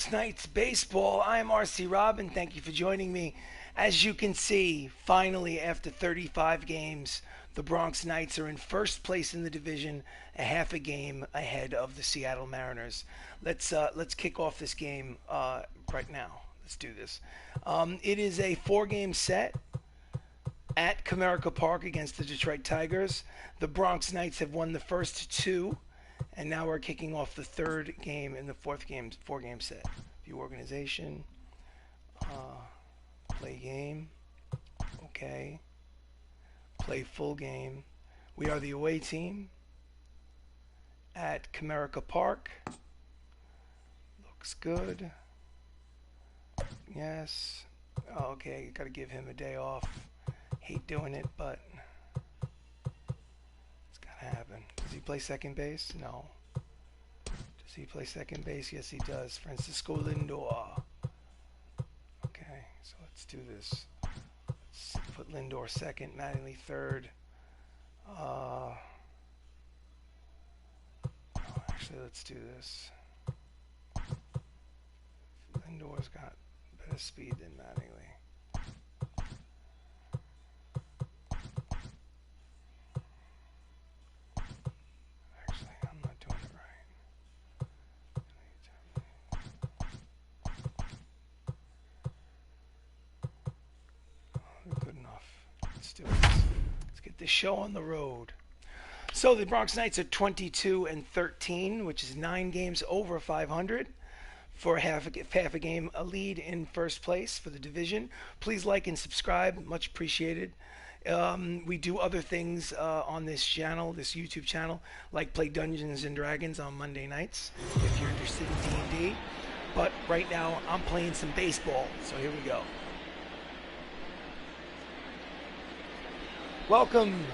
Tonight's baseball. I'm RC Robbin. Thank you for joining me. As you can see, finally, after 35 games, the Bronx Knights are in first place in the division, a half a game ahead of the Seattle Mariners. Let's kick off this game right now. Let's do this. It is a 4-game set at Comerica Park against the Detroit Tigers. The Bronx Knights have won the first 2. And now we're kicking off the 3rd game in the 4-game set. View organization. Play game. Okay. Play full game. We are the away team at Comerica Park. Looks good. Yes. Okay, gotta give him a day off. Hate doing it, but happen. Does he play second base? No. Does he play second base? Yes, he does. Francisco Lindor. Okay, so let's do this. Let's put Lindor second, Mattingly third. Actually, let's do this. Lindor's got better speed than Mattingly. The show on the road. So the Bronx Knights are 22-13, which is 9 games over 500 for half a game a lead in first place for the division. Please like and subscribe, much appreciated. We do other things on this channel, this YouTube channel, like play Dungeons and Dragons on Monday nights if you're interested in D&D. But right now I'm playing some baseball, so here we go. Welcome.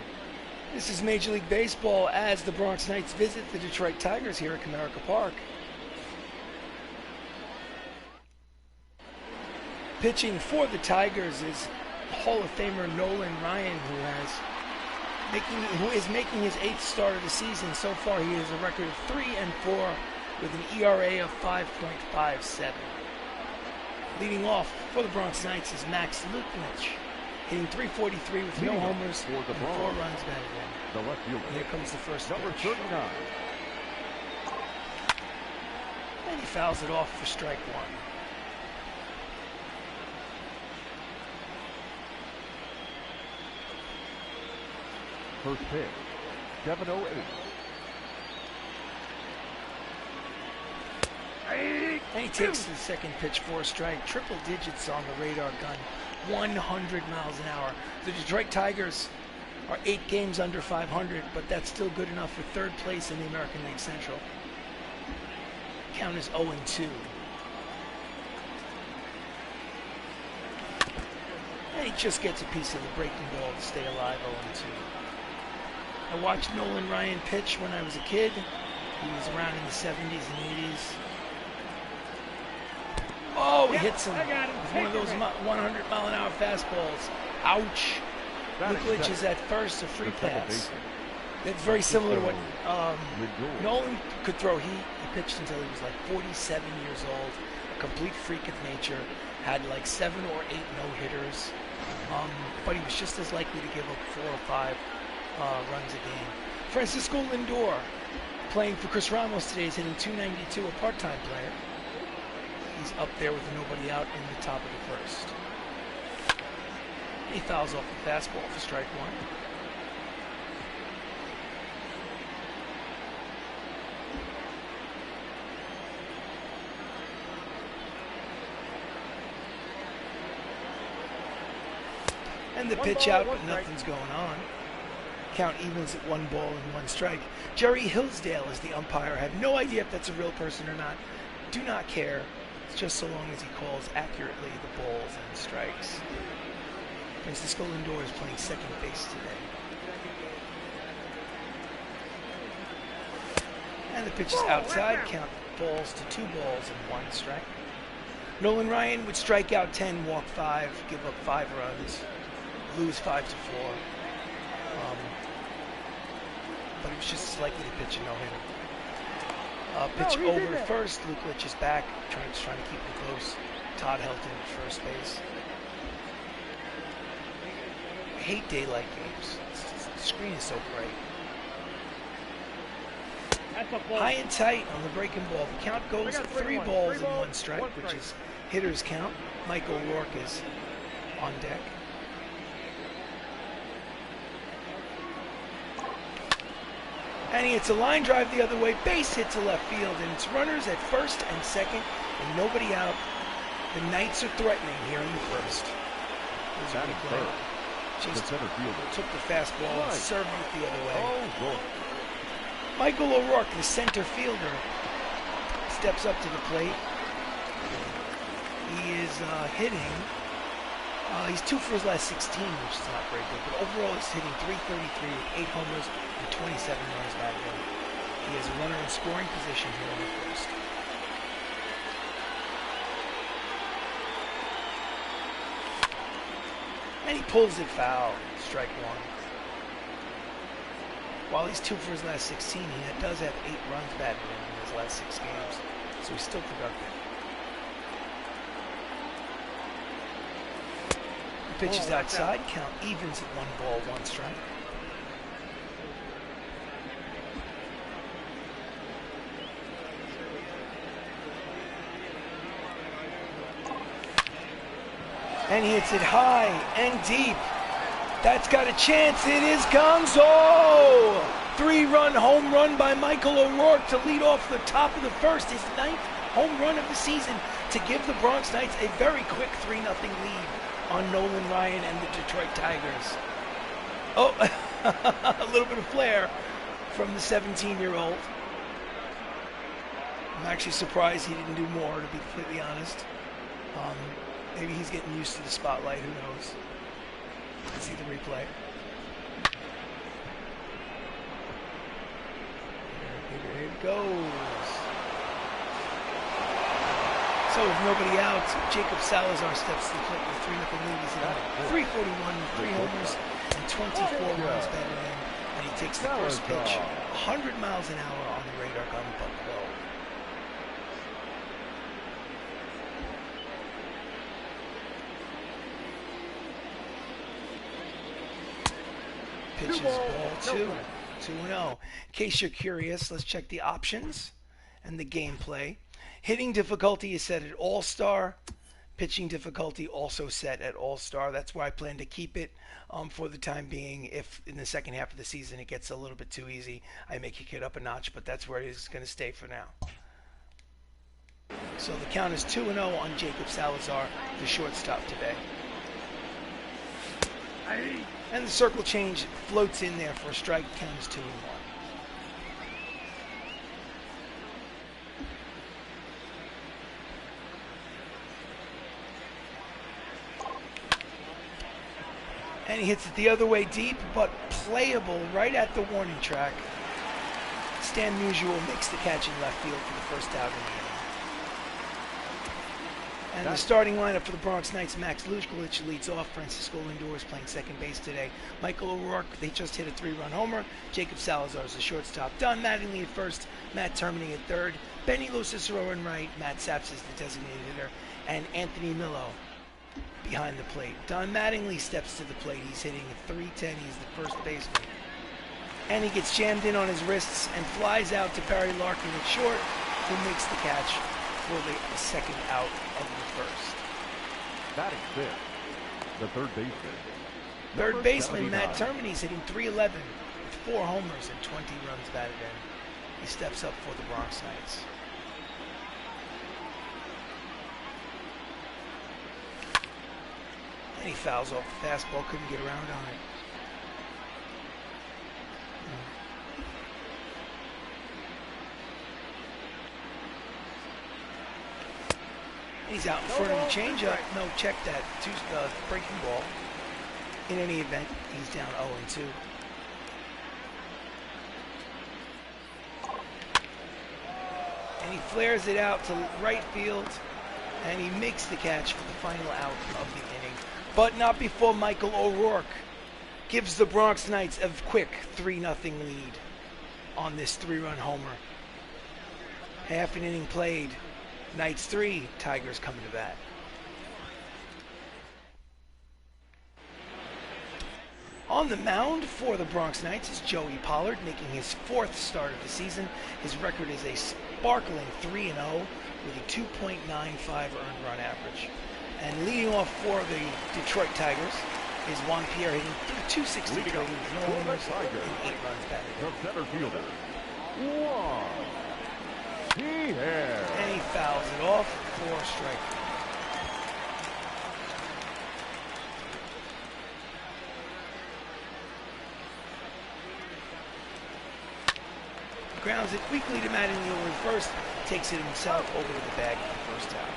This is Major League Baseball as the Bronx Knights visit the Detroit Tigers here at Comerica Park. Pitching for the Tigers is Hall of Famer Nolan Ryan, who is making his 8th start of the season. So far, he has a record of 3-4 with an ERA of 5.57. Leading off for the Bronx Knights is Max Luknich, hitting .343 with no homers and 4 runs batted in. The left fielder. Here comes the first Number pitch. 39. And he fouls it off for strike 1. First pitch, 7:08. And he takes the second pitch for a strike. Triple digits on the radar gun. 100 miles an hour. The Detroit Tigers are 8 games under 500, but that's still good enough for 3rd place in the American League Central. Count is 0-2. And he just gets a piece of the breaking ball to stay alive, 0-2. I watched Nolan Ryan pitch when I was a kid. He was around in the 70s and 80s. Oh, he hits him with one of those 100-mile-an-hour fastballs. Ouch. Luknich is at first, a free pass. That's very similar to what Nolan could throw. He pitched until he was like 47 years old, a complete freak of nature, had like 7 or 8 no-hitters, but he was just as likely to give up 4 or 5 runs a game. Francisco Lindor, playing for Chris Ramos today, is hitting .292, a part-time player. He's up there with nobody out in the top of the first. He fouls off the fastball for strike 1. And the pitch out, but nothing's going on. Count evens at 1 ball and 1 strike. Jerry Hillsdale is the umpire. I have no idea if that's a real person or not. Do not care. It's just so long as he calls accurately the balls and strikes. Francisco Lindor is playing second base today. And the pitch is outside. Count falls to 2 balls and 1 strike. Nolan Ryan would strike out 10, walk 5, give up 5 runs, lose 5-4. But he was just as likely to pitch a no-hitter. Pitch over to first. Lukelich is back, trying to keep him close. Todd Helton at first base. I hate daylight games. The screen is so bright. High and tight on the breaking ball. The count goes 3 balls and 1 strike, which is hitter's count. Michael O'Rourke is on deck. And he hits a line drive the other way. Base hit to left field, and it's runners at first and second, and nobody out. The Knights are threatening here in the first. Just took the fastball and served it the other way. Michael O'Rourke, the center fielder, steps up to the plate. He is hitting. He's 2 for his last 16, which is not very good. But overall, he's hitting .333 with 8 homers and 27 runs batted in. He has a runner in scoring position here in the first. And he pulls it foul. Strike 1. While he's 2 for his last 16, he does have 8 runs batted in his last 6 games. So he's still productive. The pitch is outside. Count evens at 1 ball, 1 strike. And he hits it high and deep. That's got a chance. It is Gonzo! 3-run home run by Michael O'Rourke to lead off the top of the first. His 9th home run of the season to give the Bronx Knights a very quick 3-0 lead on Nolan Ryan and the Detroit Tigers. Oh, a little bit of flair from the 17-year-old. I'm actually surprised he didn't do more, to be completely honest. Maybe he's getting used to the spotlight, who knows. Let's see the replay. Here it goes. So with nobody out, Jacob Salazar steps to the plate with 3-0 lead. He's at 341, 3 homers, and 24 runs batted in. And he takes the first pitch, 100 miles an hour on the radar gun, but low. Pitches ball 2, 2-0. In case you're curious, let's check the options and the gameplay. Hitting difficulty is set at All-Star. Pitching difficulty also set at All-Star. That's where I plan to keep it for the time being. If in the second half of the season it gets a little bit too easy, I may kick it up a notch, but that's where it is going to stay for now. So the count is 2-0 on Jacob Salazar, the shortstop today. And the circle change floats in there for a strike. Count is 2-1. And he hits it the other way deep, but playable right at the warning track. Stan Musial makes the catch in left field for the first out of the inning. And the starting lineup for the Bronx Knights, Max Lukelich leads off. Francisco Lindor is playing second base today. Michael O'Rourke, they just hit a 3-run homer. Jacob Salazar is the shortstop. Don Mattingly at first. Matt Termini at third. Benny LoCicero in right. Matt Saps is the designated hitter. And Anthony Millo behind the plate. Don Mattingly steps to the plate. He's hitting a .310. He's the first baseman. And he gets jammed in on his wrists and flies out to Barry Larkin at short, who makes the catch for the second out of the first. Batting fifth, the third baseman. Third baseman Matt Termini is hitting .311 with 4 homers and 20 runs batted in. He steps up for the Bronx Knights. And he fouls off the fastball, couldn't get around on it. He's out in front of the changeup. No, check that. Breaking ball. In any event, he's down 0-2. And he flares it out to right field, and he makes the catch for the final out of the inning. But not before Michael O'Rourke gives the Bronx Knights a quick 3-0 lead on this 3-run homer. Half an inning played. Knights 3, Tigers coming to bat. On the mound for the Bronx Knights is Joey Pollard, making his 4th start of the season. His record is a sparkling 3-0 with a 2.95 earned run average. And leading off for the Detroit Tigers is Juan Pierre hitting .263 with no homers and 8 runs batted. The center fielder, Juan Pierre. And he fouls it off for a strike. Grounds it weakly to Mattingly over first, takes it himself over to the bag for the first out.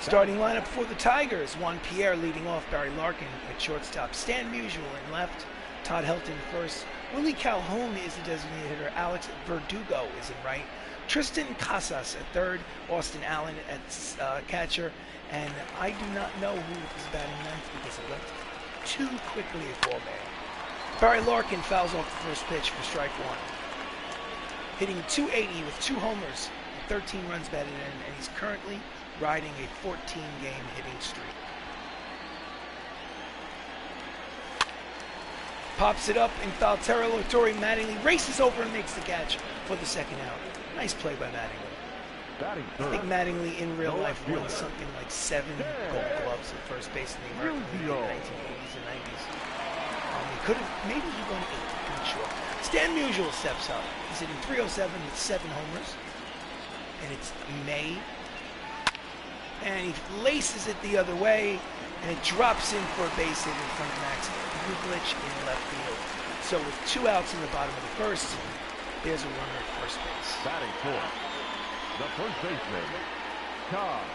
Starting lineup for the Tigers, Juan Pierre leading off, Barry Larkin at shortstop, Stan Musial in left, Todd Helton first, Willie Calhoun is the designated hitter, Alex Verdugo is in right, Tristan Casas at third, Austin Allen at catcher, and I do not know who is batting ninth because it left too quickly at ball man. Barry Larkin fouls off the first pitch for strike one. Hitting .280 with 2 homers and 13 runs batted in, and he's currently riding a 14-game hitting streak. Pops it up in foul territory. Mattingly races over and makes the catch for the second out. Nice play by Mattingly. I think Mattingly in real life won something like 7 Gold Gloves at first base in the American League in the 1980s and 90s. He could have, maybe he won 8, I'm not sure. Stan Musial steps up. He's hitting .307 with 7 homers. And it's May. And he laces it the other way, and it drops in for a base hit in front of Max Buchlich in left field. So with 2 outs in the bottom of the first, there's a runner at first base. Batting fourth, the first baseman, Todd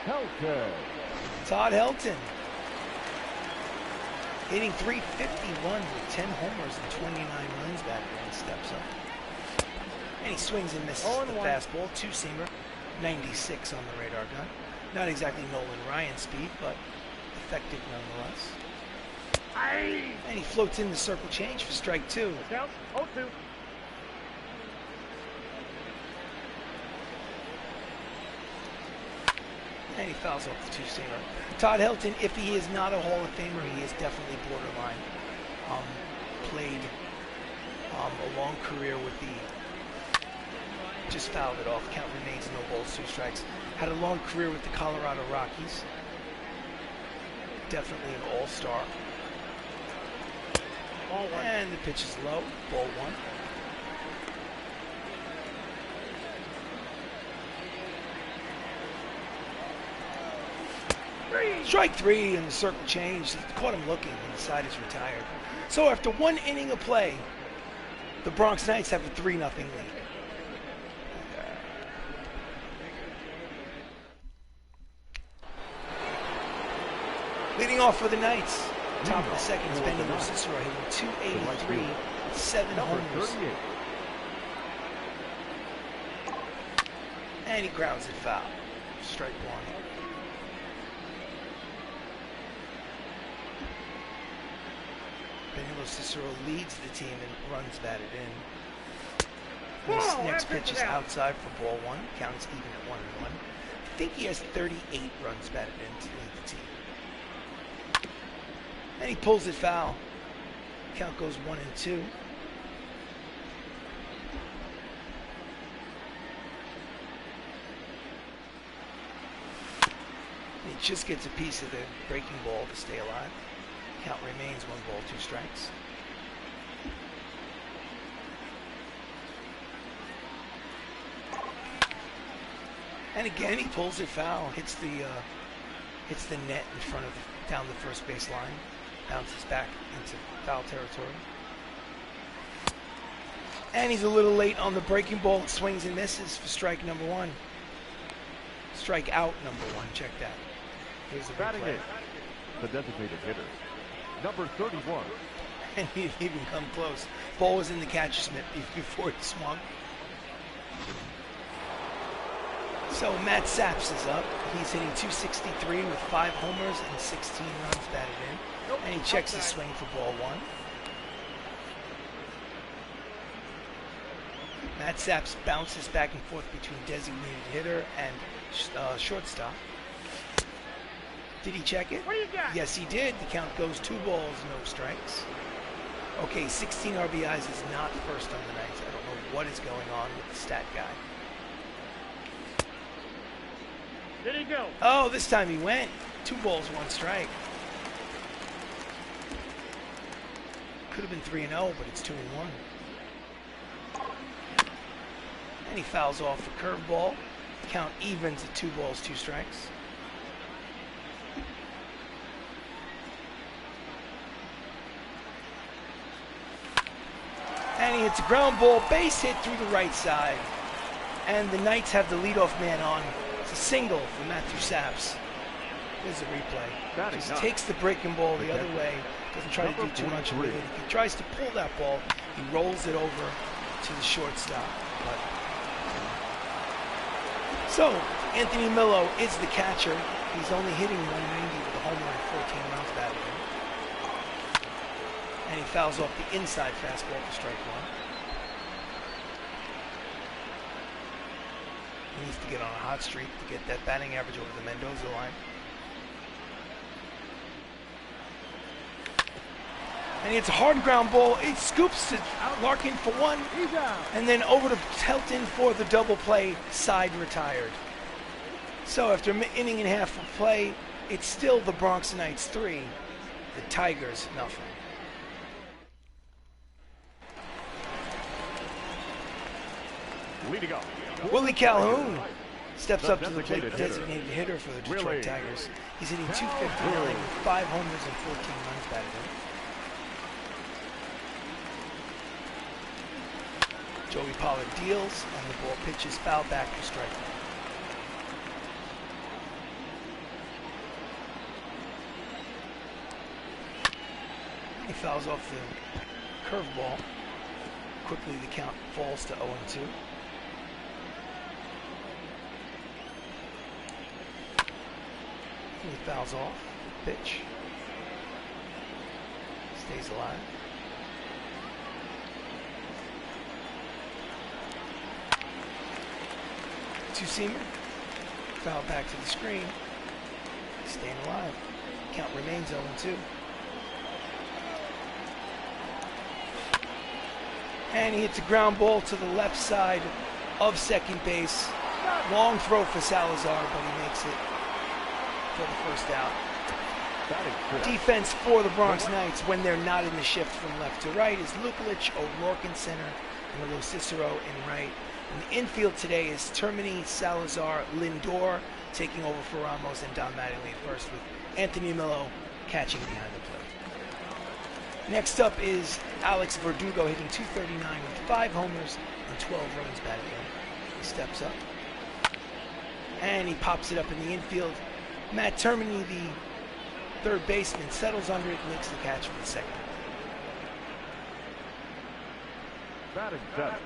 Helton. Todd Helton. Hitting .351 with 10 homers and 29 runs batted in, steps up. And he swings and misses the fastball, 2-seamer, 96 on the radar gun. Not exactly Nolan Ryan speed, but effective nonetheless. And he floats in the circle change for strike 2. Count 0-2. And he fouls off the 2-seamer. Todd Helton, if he is not a Hall of Famer, he is definitely borderline. Played a long career with the, just fouled it off, count remains, no balls, 2 strikes. Had a long career with the Colorado Rockies. Definitely an all-star. And the pitch is low, ball 1. Strike 3 in the circle change. Caught him looking and decided he's retired. So after 1 inning of play, the Bronx Knights have a 3-0 lead. Leading off for the Knights, top of the second is LoCicero hitting .283 with 7 homers. And he grounds it foul. Strike 1. LoCicero leads the team in runs batted in. This next pitch is outside for ball 1. Count is even at 1-1. I think he has 38 runs batted in to lead the team. And he pulls it foul. Count goes 1-2. He just gets a piece of the breaking ball to stay alive. Count remains 1 ball, 2 strikes. And again, he pulls it foul, hits the net in front of down the first base line, bounces back into foul territory. And he's a little late on the breaking ball, swings and misses for strike number 1. Strike out number 1. Check that. Here's the replay. The designated hitter, number 31. And he didn't even come close. Ball was in the catcher's mitt before he swung. So Matt Saps is up. He's hitting .263 with 5 homers and 16 runs batted in. And he checks his swing for ball 1. Matt Saps bounces back and forth between designated hitter and shortstop. Did he check it? What do you got? Yes, he did. The count goes 2 balls, no strikes. Okay, 16 RBIs is not first on the Knights. I don't know what is going on with the stat guy. Did he go? Oh, this time he went. 2 balls, 1 strike. Could have been 3-0, but it's 2-1. And he fouls off a curveball. Count evens at 2 balls, 2 strikes. And he hits a ground ball, base hit through the right side. And the Knights have the leadoff man on. It's a single for Matthew Saps. Here's the replay. Just takes the breaking ball the other way. Doesn't try to do too much with it. If he tries to pull that ball, he rolls it over to the shortstop. So, Anthony Millo is the catcher. He's only hitting 190 with a home run, 14 runs batted in. And he fouls off the inside fastball for strike 1. He needs to get on a hot streak to get that batting average over the Mendoza line. And it's a hard ground ball. It scoops to Larkin for 1. And then over to Helton for the double play, side retired. So after an inning and a half of play, it's still the Bronx Knights 3, the Tigers nothing. Leading up. Willie Calhoun steps up to the plate, designated hitter for the Detroit Tigers. He's hitting .259 with 5 homers and 14 runs batted in. Joey Pollard deals, and the ball pitches foul back for strike 1. He fouls off the curveball. Quickly the count falls to 0-2. He fouls off the pitch. Stays alive. Two-seamer. Foul back to the screen. Staying alive. Count remains 0-2. And he hits a ground ball to the left side of second base. Long throw for Salazar, but he makes it for the first out. Defense for the Bronx Knights when they're not in the shift from left to right is Lukelich, O'Rourke in center, and LoCicero in right. And the infield today is Termini, Salazar, Lindor taking over for Ramos, and Don Mattingly at first, with Anthony Millo catching behind the plate. Next up is Alex Verdugo hitting .239 with 5 homers and 12 runs batted in. He steps up. And he pops it up in the infield. Matt Termini, the third baseman, settles under it and makes the catch for the second. Batting seventh,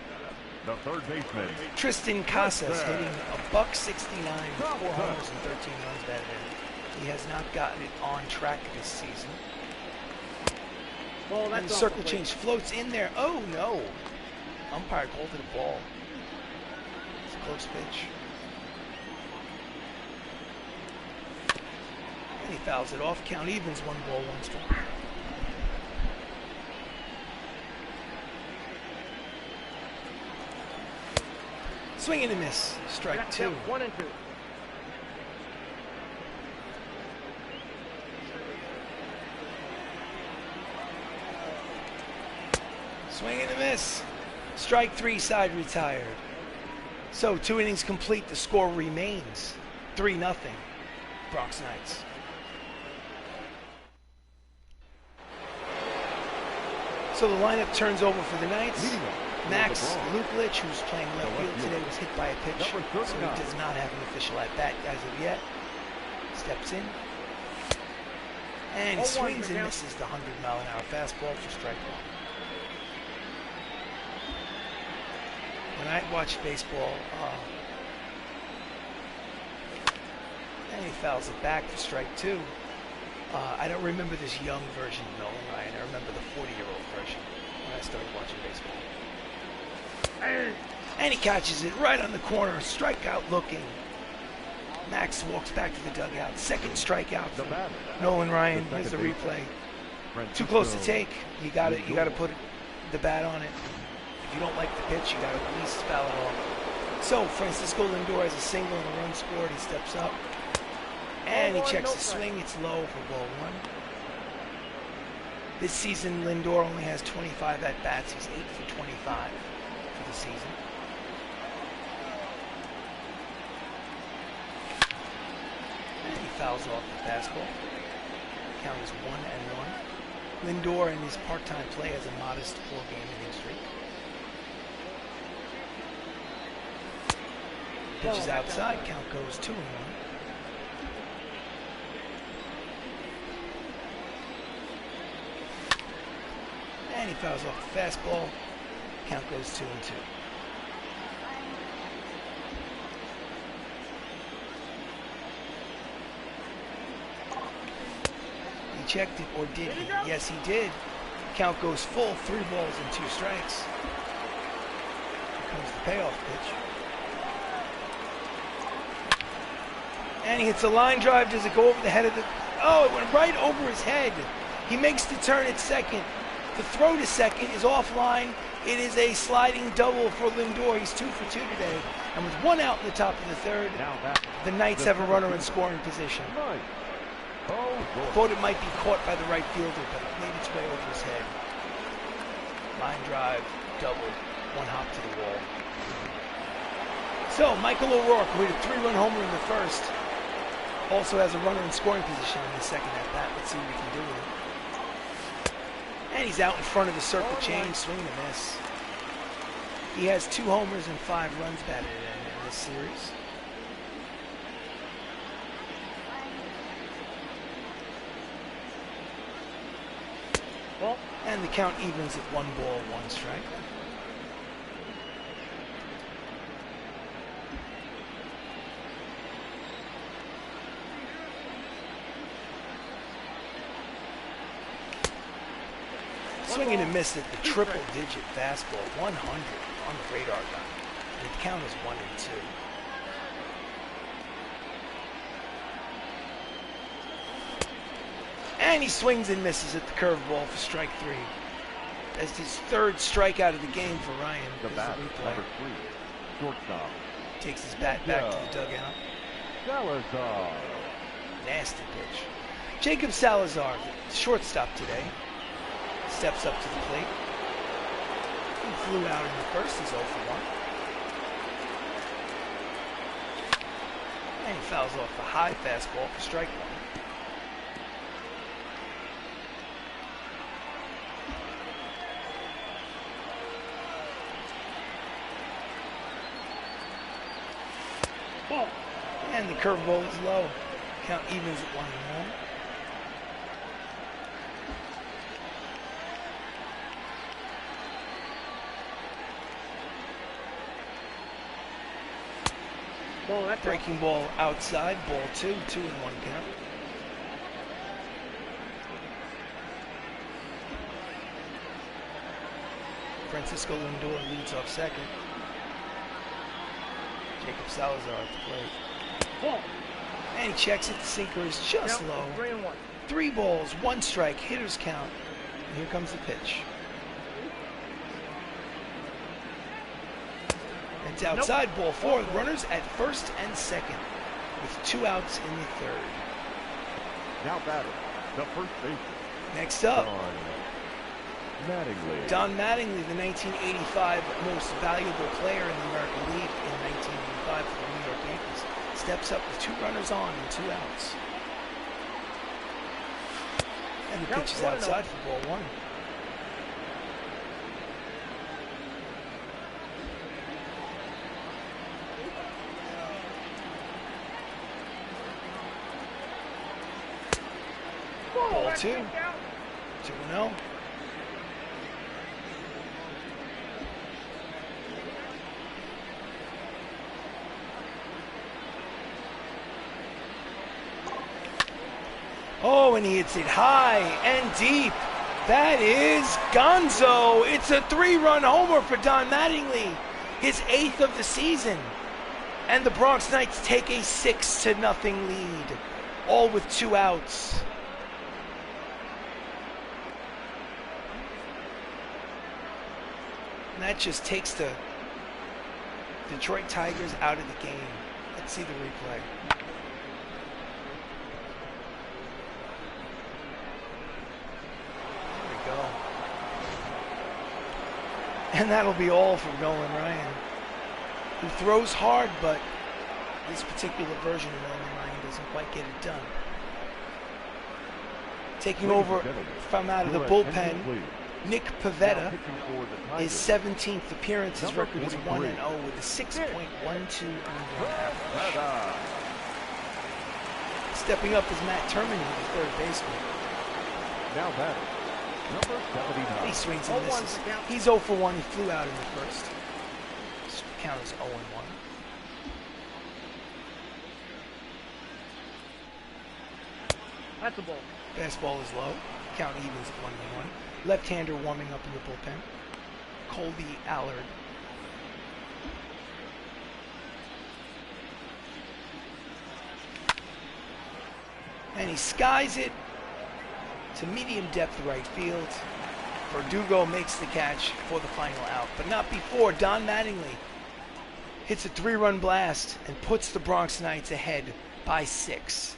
the third baseman, Tristan Casas hitting a .169 with 4 homers and 13 runs batted in. He has not gotten it on track this season. And the circle change floats in there. Oh no! Umpire called it a ball. It's a close pitch. And he fouls it off. Count evens, 1 ball, 1 strike. Swing and a miss. Strike 2. 1-2. Swing and a miss. Strike 3, side retired. So 2 innings complete. The score remains 3-0. Bronx Knights. So the lineup turns over for the Knights. Max Lukelich, who's playing left field today, was hit by a pitch, so he does not have an official at bat as of yet. Steps in. And he swings and misses the 100-mile-an-hour fastball for strike 1. When I watched baseball, and he fouls it back for strike 2. I don't remember this young version of Nolan Ryan. I remember the 40-year-old version when I started watching baseball. And he catches it right on the corner. Strikeout looking. Max walks back to the dugout. Second strikeout for Nolan Ryan. Here's the replay. Too close to take. You got to put the bat on it. If you don't like the pitch, you got to at least foul it off. So Francisco Lindor has a single and a run scored. He steps up. And he checks the swing. It's low for ball one. This season, Lindor only has 25 at-bats. He's 8 for 25 for the season. And he fouls off the fastball. Count is 1-1. Lindor in his part-time play has a modest 4-game inning streak. Pitch is outside. Count goes 2-1. And he fouls off the fastball. Count goes 2-2. He checked it, or did he? Yes, he did. Count goes full. 3 balls and 2 strikes. Here comes the payoff pitch. And he hits a line drive. Does it go over the head of the... Oh, it went right over his head. He makes the turn at second. The throw to second is offline. It is a sliding double for Lindor. He's 2 for 2 today. And with 1 out in the top of the third, the Knights have a runner in scoring position. Thought it might be caught by the right fielder, but it made its way over his head. Line drive, double, 1 hop to the wall. So, Michael O'Rourke, who hit a 3-run homer in the first, also has a runner in scoring position in the second at bat. Let's see what we can do with him. And he's out in front of the circle change, swing and a miss. He has 2 homers and 5 runs batted in this series. And the count evens at 1 ball, 1 strike. Swinging and miss at the triple-digit fastball, 100 on the radar gun. And the count is 1-2. And he swings and misses at the curveball for strike 3. That's his 3rd strikeout of the game for Ryan. The bat, number 3, shortstop. Takes his bat back to the dugout. Salazar. Nasty pitch. Jacob Salazar, shortstop today. Steps up to the plate. He flew out in the first. He's 0 for 1. And he fouls off a high fastball for strike 1. And the curveball is low. Count evens at 1-1. Breaking ball outside, ball 2, 2-1 count. Francisco Lindor leads off second. Jacob Salazar at the plate. And he checks it, the sinker is just low. 3 balls, 1 strike, hitter's count. And here comes the pitch. It's outside, ball 4. Runners at first and second with 2 outs in the 3rd. Now batter, the first baseman. Next up, Mattingly. Don Mattingly, the 1985 most valuable player in the American League in 1985 for the New York Yankees, steps up with 2 runners on and 2 outs. And the pitch is outside for ball 1. Ball 2. 2-0. Oh, and he hits it high and deep. That is gonzo. It's a 3-run homer for Don Mattingly. his 8th of the season. And the Bronx Knights take a 6-0 lead, all with 2 outs. And that just takes the Detroit Tigers out of the game. Let's see the replay. There we go. And that'll be all for Nolan Ryan, who throws hard, but this particular version of Nolan Ryan doesn't quite get it done. Taking over from out of the bullpen, Nick Pivetta. His 17th appearance, his record is 1-0 with a 6.12 earned run average. Stepping up is Matt Termini, the third baseman. Now batting, number 79. He swings and misses. He's 0 for 1. He flew out in the first. This count is 0 and 1. That's a ball. Fastball is low. Count evens at 1-1. Left-hander warming up in the bullpen. Colby Allard. And he skies it to medium depth right field. Verdugo makes the catch for the final out, but not before Don Mattingly hits a 3-run blast and puts the Bronx Knights ahead by 6.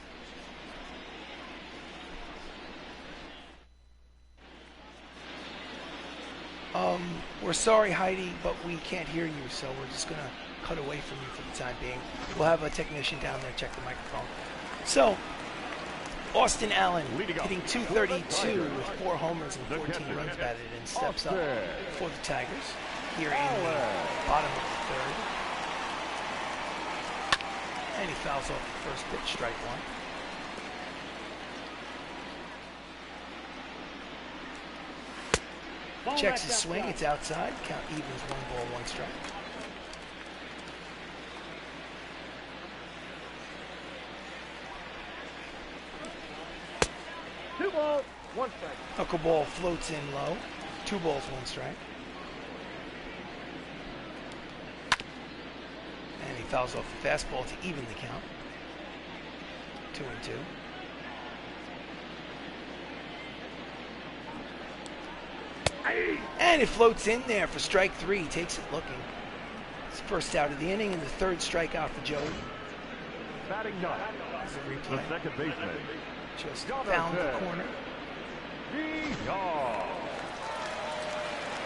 We're sorry, Heidi, but we can't hear you, so we're just going to cut away from you for the time being. We'll have a technician down there check the microphone. So, Austin Allen hitting .232 with 4 homers and 14 runs batted in, steps up for the Tigers here in the bottom of the third. And he fouls off the first pitch, strike 1. Checks his swing, it's outside. Count evens, 1 ball, 1 strike. Two balls, 1 strike. Knuckleball floats in low. 2 balls, 1 strike. And he fouls off the fastball to even the count. 2-2. And it floats in there for strike 3. Takes it looking. It's the first out of the inning and the 3rd strikeout for Joey. Batting ninth, the replay. second baseman. Just found the corner. VR.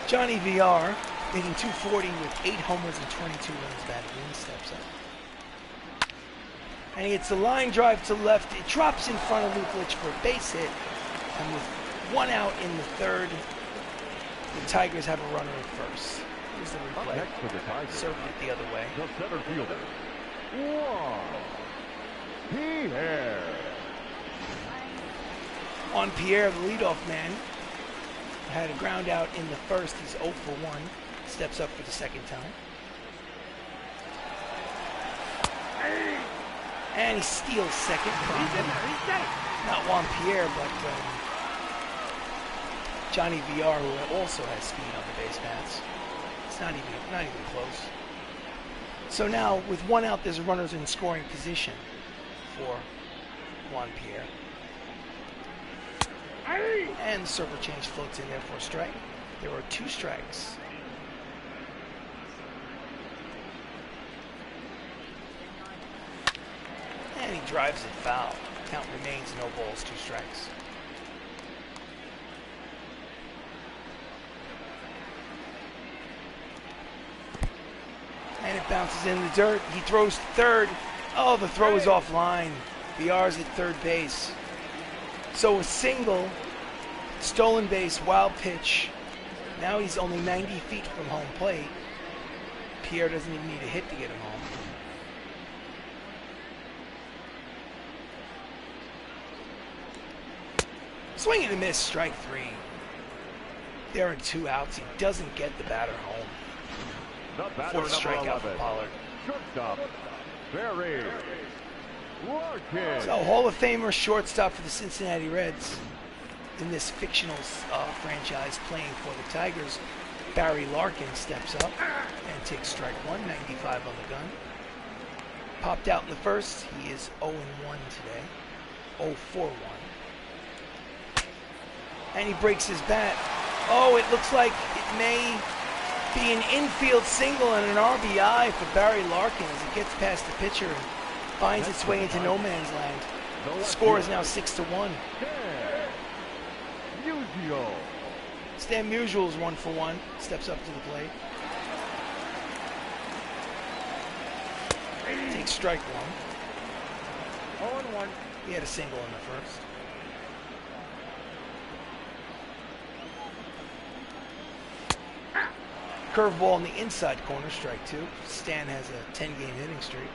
Johnny VR hitting .240 with 8 homers and 22 runs batted in. Steps up. And he hits the line drive to left. It drops in front of Luke Litch for a base hit. And with 1 out in the 3rd, the Tigers have a runner at first. Here's the replay. Next for the Tigers, served it the other way. the center fielder, Pierre. On Pierre, the leadoff man, had a ground out in the first. He's 0 for 1. Steps up for the 2nd time. And he steals second. Not Juan Pierre, but Johnny VR, who also has speed on the base paths. It's not even close. So now, with 1 out, there's runners in scoring position for Juan Pierre. And the circle change floats in there for a strike. There are 2 strikes. And he drives it foul. Count remains no balls, 2 strikes. And it bounces in the dirt. He throws to third. Oh, the throw is offline. VR's at third base. So a single, stolen base, wild pitch. Now he's only 90 feet from home plate. Pierre doesn't even need a hit to get him home. Swing and a miss, strike 3. There are 2 outs. He doesn't get the batter home. The 4th strikeout for Pollard. Shortstop, Barry Larkin. So Hall of Famer shortstop for the Cincinnati Reds in this fictional franchise playing for the Tigers. Barry Larkin steps up and takes strike one, 95 on the gun. Popped out in the first. He is 0-1 today. 0-4-1. And he breaks his bat. Oh, it looks like it may be an infield single and an RBI for Barry Larkin as it gets past the pitcher and finds its way into no man's land. The score is now 6-1. Stan Musial is 1-for-1. Steps up to the plate. Takes strike one. 0-1. He had a single in the first. Curveball in the inside corner, strike two. Stan has a 10-game hitting streak.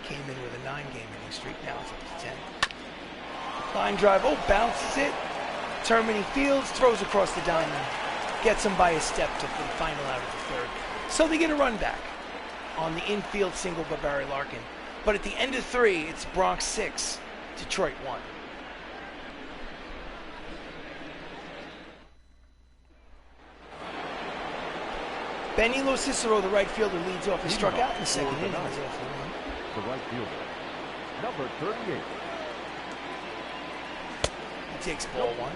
Came in with a 9-game hitting streak. Now it's up to 10. Line drive. Oh, bounces it. Termini fields, throws across the diamond. Gets him by a step to the final out of the third. So they get a run back on the infield single by Barry Larkin. But at the end of 3, it's Bronx 6, Detroit 1. Benny LoCicero, the right fielder, leads off. He struck out in the second inning. He's 0-for-1. The right fielder, number 38. He takes ball one.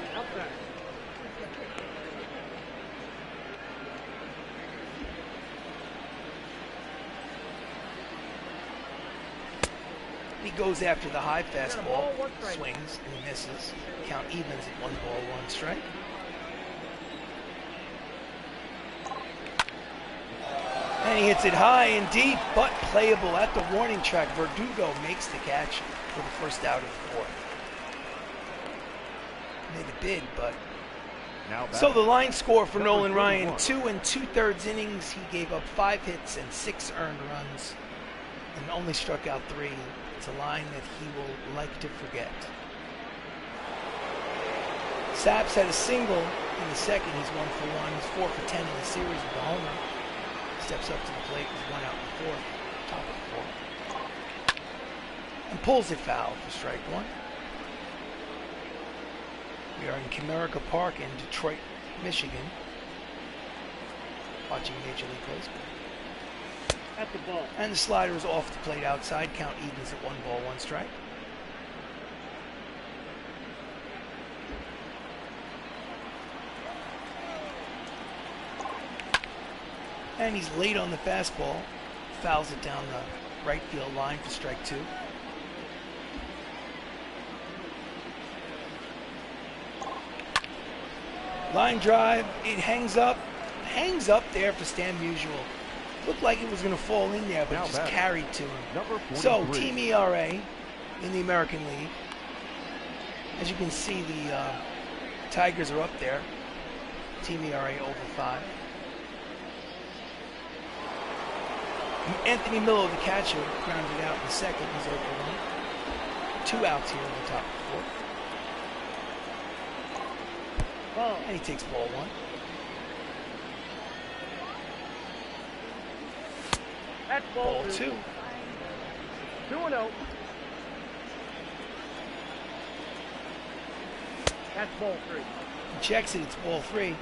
He goes after the high fastball, swings and misses. Count evens at 1-1 strike. And he hits it high and deep, but playable at the warning track. Verdugo makes the catch for the first out of the fourth. Made a bid, but... So the line score for Nolan Ryan, 2 2/3 innings. He gave up 5 hits and 6 earned runs and only struck out 3. It's a line that he will like to forget. Saps had a single in the second. He's 1-for-1. He's 4-for-10 in the series with a homer. Steps up to the plate with 1 out in the fourth, top of the fourth. And pulls it foul for strike one. We are in Comerica Park in Detroit, Michigan, watching Major League Baseball. At the ball. And the slider is off the plate outside. Count evens at 1-1 strike. And he's late on the fastball. Fouls it down the right field line for strike two. Line drive. It hangs up there for Stan Musial. Looked like it was going to fall in there, but it just carried to him. So, team ERA in the American League. As you can see, the Tigers are up there. Team ERA over 5. Anthony Miller, the catcher, grounded out in the second. He's 0-for-1. 2 outs here in the top of the fourth. And he takes ball one. That's Ball two. 2-0. That's ball 3. He checks it. It's ball 3.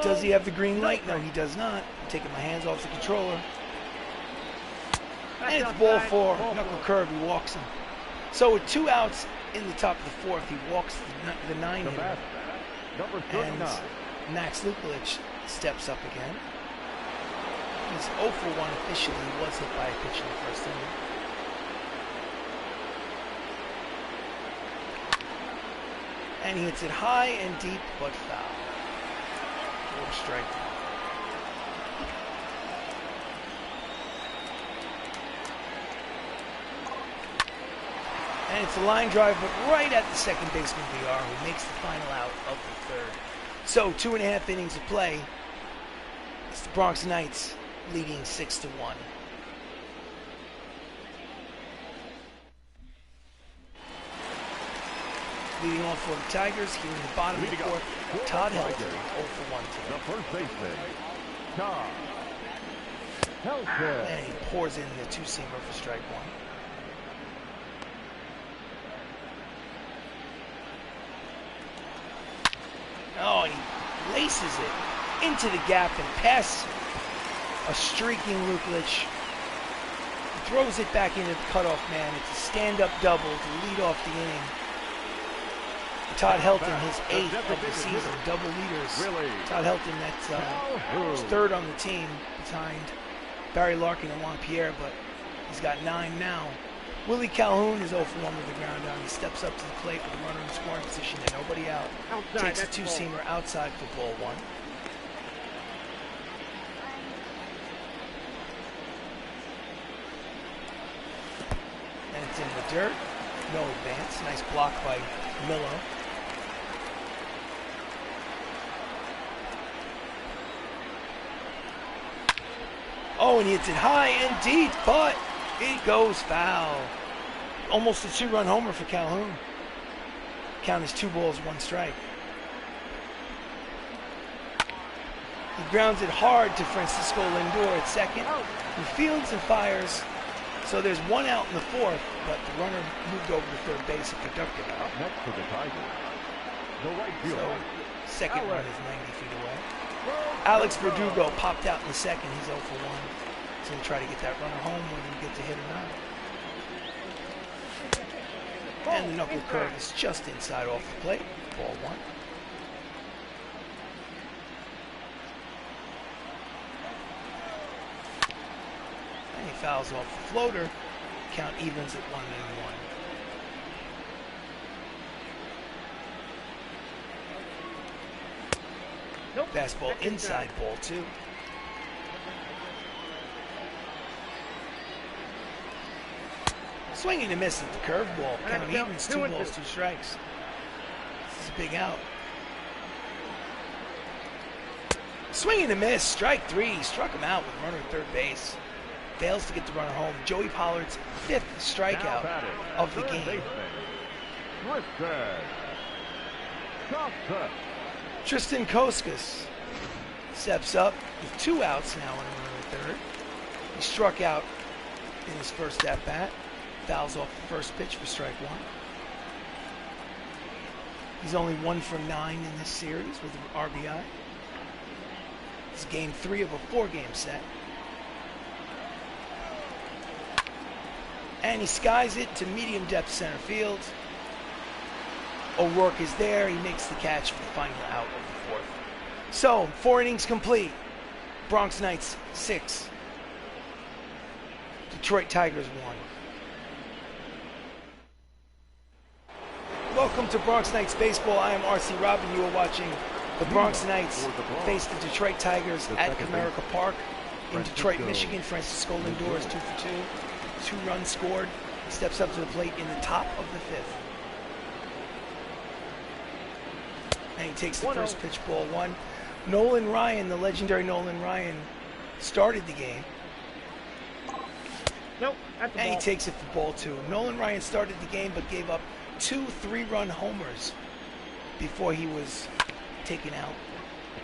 Does he have the green light? No, he does not. I'm taking my hands off the controller. And it's ball 4. Knuckle curve. He walks him. So with 2 outs in the top of the fourth, he walks the 9 hitter. And Max Lukelich steps up again. He's 0-for-1 officially. He was hit by a pitch in the first inning. And he hits it high and deep, but foul. 4 strike. And it's a line drive, but right at the second baseman VR, who makes the final out of the third. So 2.5 innings of play. It's the Bronx Knights leading 6-1. Leading off for the Tigers here in the bottom of the fourth. Todd Helton, 0-for-1 today. The first baseman, Todd Helton. And he pours in the 2-seamer for strike one. Oh, and he chases it into the gap and past a streaking Luklich. Throws it back into the cutoff man. It's a stand-up double to lead off the inning. Todd Helton, his 8th of the season, double leaders. Todd Helton, that's third on the team behind Barry Larkin and Juan Pierre, but he's got 9 now. Willie Calhoun is 0 for 1 with the ground down. He steps up to the plate with a runner in scoring position and nobody out. Takes a two-seamer outside for ball 1. And it's in the dirt. No advance. Nice block by Milo. Oh, and he hits it high and deep, but it goes foul. Almost a 2-run homer for Calhoun. Count is 2 balls, 1 strike. He grounds it hard to Francisco Lindor at second, who fields and fires. So there's 1 out in the 4th, but the runner moved over to third base, a productive out. Up next for the Tigers, the right fielder. So second run is 90 feet away. Alex Verdugo popped out in the second. He's 0 for 1. So he'll try to get that runner home whether he gets a hit or not. And the knuckle curve is just inside off the plate. Ball 1. And he fouls off the floater. Count evens at 1-1. Nope. Fastball inside, ball 2. Swinging and miss at the curveball. Count evens, 2 balls, 2 strikes. This is a big out. Swinging and miss, strike 3. Struck him out with runner at third base. Fails to get the runner home. Joey Pollard's 5th strikeout of the game. Tristan Koskas steps up with 2 outs now and a runner at third. He struck out in his first at-bat. Fouls off the first pitch for strike 1. He's only 1 for 9 in this series with an RBI. It's game 3 of a 4-game set. And he skies it to medium depth center field. O'Rourke is there. He makes the catch for the final out of the 4th. So, 4 innings complete. Bronx Knights 6. Detroit Tigers 1. Welcome to Bronx Knights Baseball. I am RC Robbin. You are watching the Bronx Knights face the Detroit Tigers at Comerica Park in Detroit, Michigan. Francisco Lindor is 2 for 2. 2 runs scored. He steps up to the plate in the top of the 5th. And he takes the first pitch, ball 1. Nolan Ryan, the legendary Nolan Ryan, started the game. Nope, at the and ball. He takes it for ball 2. Nolan Ryan started the game but gave up 2 3-run homers before he was taken out.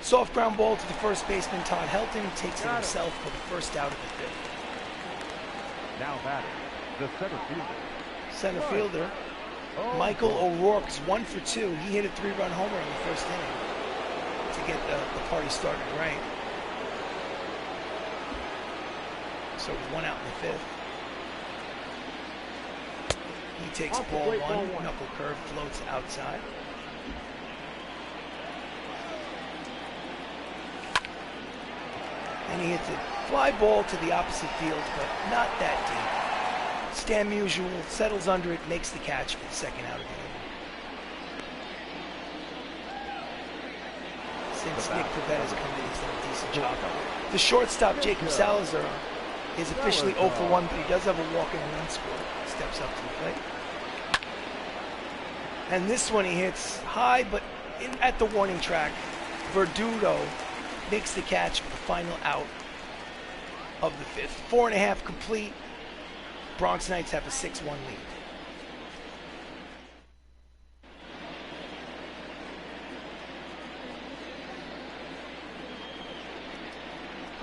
Soft ground ball to the first baseman, Todd Helton. He takes it himself for the first out of the 5th. Now batting, the center fielder. Center fielder, Michael O'Rourke is 1 for 2. He hit a 3-run homer in the first inning to get the party started right. So with 1 out in the 5th. He takes ball 1, knuckle curve, floats outside. And he hits a fly ball to the opposite field, but not that deep. Stan Musial settles under it, makes the catch for the second out of the inning. Since Nick Pavetta's come in, he's done a decent job. The shortstop, Jacob Salazar, is officially 0 for 1, but he does have a walk and a run score. Steps up to the plate. And this one he hits high, but at the warning track. Verdugo makes the catch for the final out of the 5th. 4.5 complete. Bronx Knights have a 6-1 lead.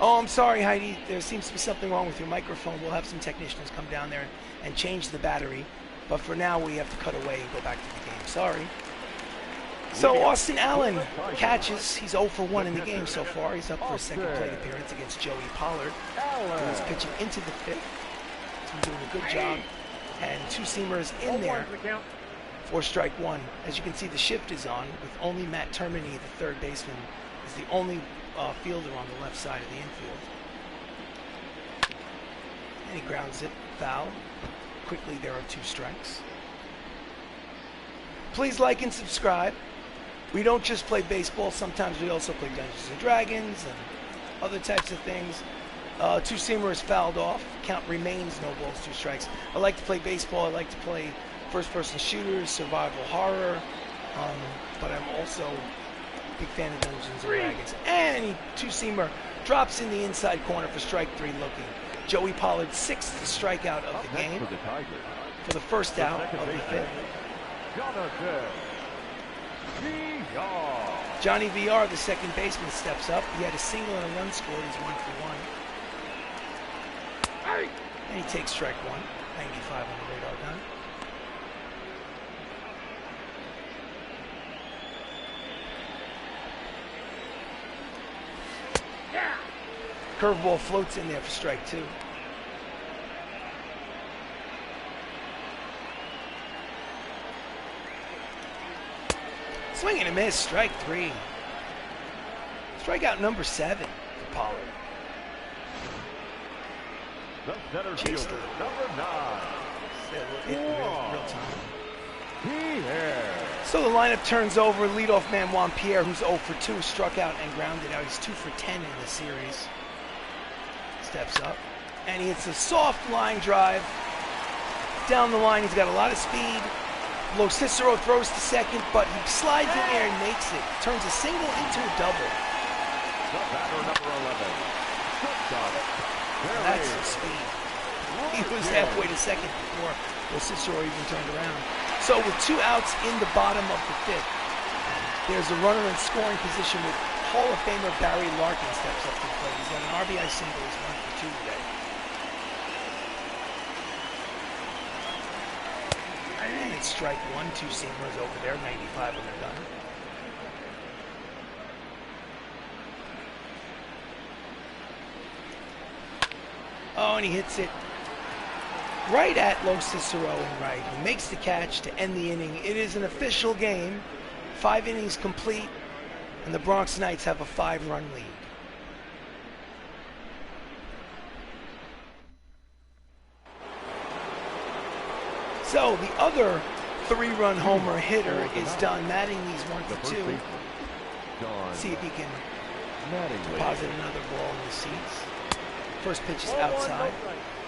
Oh, I'm sorry, Heidi. There seems to be something wrong with your microphone. We'll have some technicians come down there and change the battery. But for now, we have to cut away and go back to the game. Sorry. So Austin Allen catches. He's 0 for 1 in the game so far. He's up for a second plate appearance against Joey Pollard, who is pitching into the 5th. He's been doing a good job. And 2 seamers in there for strike 1. As you can see, the shift is on with only Matt Termini, the third baseman, is the only fielder on the left side of the infield. And he grounds it, foul. Quickly, there are 2 strikes. Please like and subscribe. We don't just play baseball. Sometimes we also play Dungeons and Dragons and other types of things. 2-seamer is fouled off. Count remains no balls, 2 strikes. I like to play baseball. I like to play first-person shooters, survival horror. But I'm also a big fan of Dungeons and Dragons. And 2-seamer drops in the inside corner for strike 3 looking. Joey Pollard, 6th strikeout of the game for the first out of the 5th. Johnny VR, the second baseman, steps up. He had a single and a run scored. He's 1 for 1. And he takes strike 1. 95 on the radar gun. Curveball floats in there for strike 2. Swing and a miss, strike 3. Strikeout number 7 for Pollard. The center fielder, number 9. Real time. So the lineup turns over. Leadoff man Juan Pierre, who's 0 for 2, struck out and grounded out. He's 2 for 10 in the series. Steps up, and he hits a soft line drive down the line. He's got a lot of speed. LoCicero throws to second, but he slides in there and makes it. Turns a single into a double. The batter, number 11. That's the speed. He was halfway to second before LoCicero even turned around. So with 2 outs in the bottom of the 5th, there's a runner in scoring position with Hall of Famer Barry Larkin steps up to the plate. He's got an RBI single. He's 1 for 2 today. And it's strike 1. 2-seamers over there. 95 on the gun. Oh, and he hits it right at LoCicero and right. He makes the catch to end the inning. It is an official game. 5 innings complete, and the Bronx Knights have a 5-run lead. So the other 3-run homer hitter is Don Mattingly. He's 1 for 2. See if he can deposit another ball in the seats. First pitch is outside.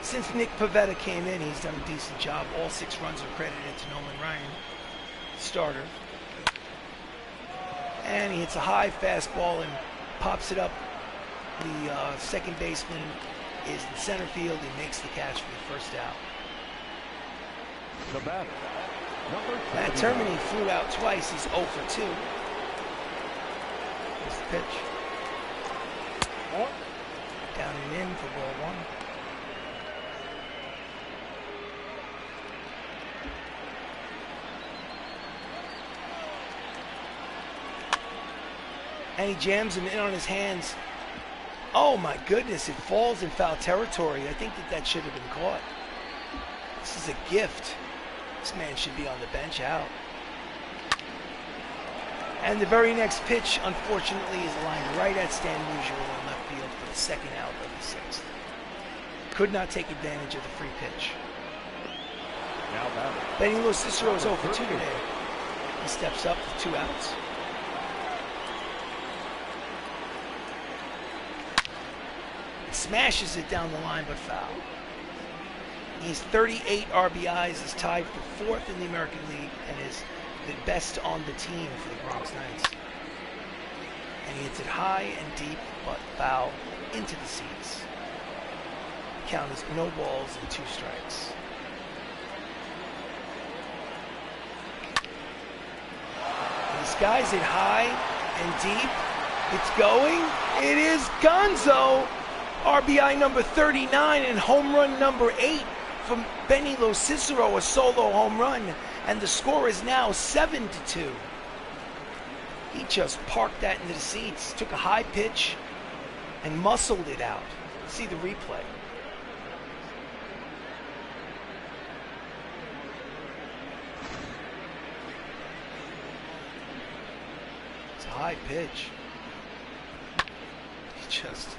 Since Nick Pivetta came in, he's done a decent job. All 6 runs are credited to Nolan Ryan, starter. And he hits a high fastball and pops it up. The second baseman is in center field. He makes the catch for the first out. The batter, Matt Termini flew out twice. He's 0 for 2. Here's the pitch. Down and in for ball 1. And he jams him in on his hands. Oh my goodness, it falls in foul territory. I think that should have been caught. This is a gift. This man should be on the bench out. And the very next pitch, unfortunately, is lined right at Stan Musial in left field for the second out of the 6th. Could not take advantage of the free pitch. Benny LoCicero is 0 for 2 today. He steps up with 2 outs. Smashes it down the line, but foul. He's 38 RBIs, is tied for 4th in the American League, and is the best on the team for the Bronx Knights. And he hits it high and deep, but foul into the seats. The count is no balls and 2 strikes. He skies it high and deep. It's going. It is Gonzo. RBI number 39 and home run number 8 from Benny LoCicero, a solo home run, and the score is now 7-2. He just parked that into the seats, took a high pitch, and muscled it out. See the replay. It's a high pitch. He just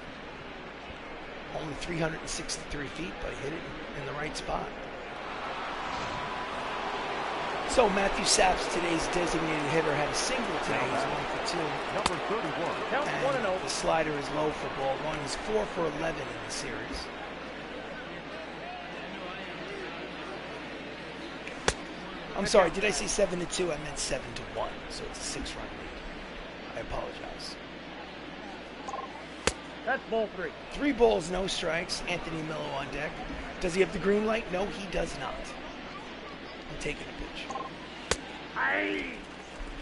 only 363 feet, but he hit it in the right spot. So Matthew Saps, today's designated hitter, had a single today. He's 1 for 2. Number 31. Count And 1-0. the slider is low for ball 1. He's 4 for 11 in the series. I'm sorry, did I say 7 to 2? I meant 7 to 1. So it's a 6-run lead. I apologize. That's ball 3. 3 balls, no strikes. Anthony Millo on deck. Does he have the green light? No, he does not. I'm taking a pitch.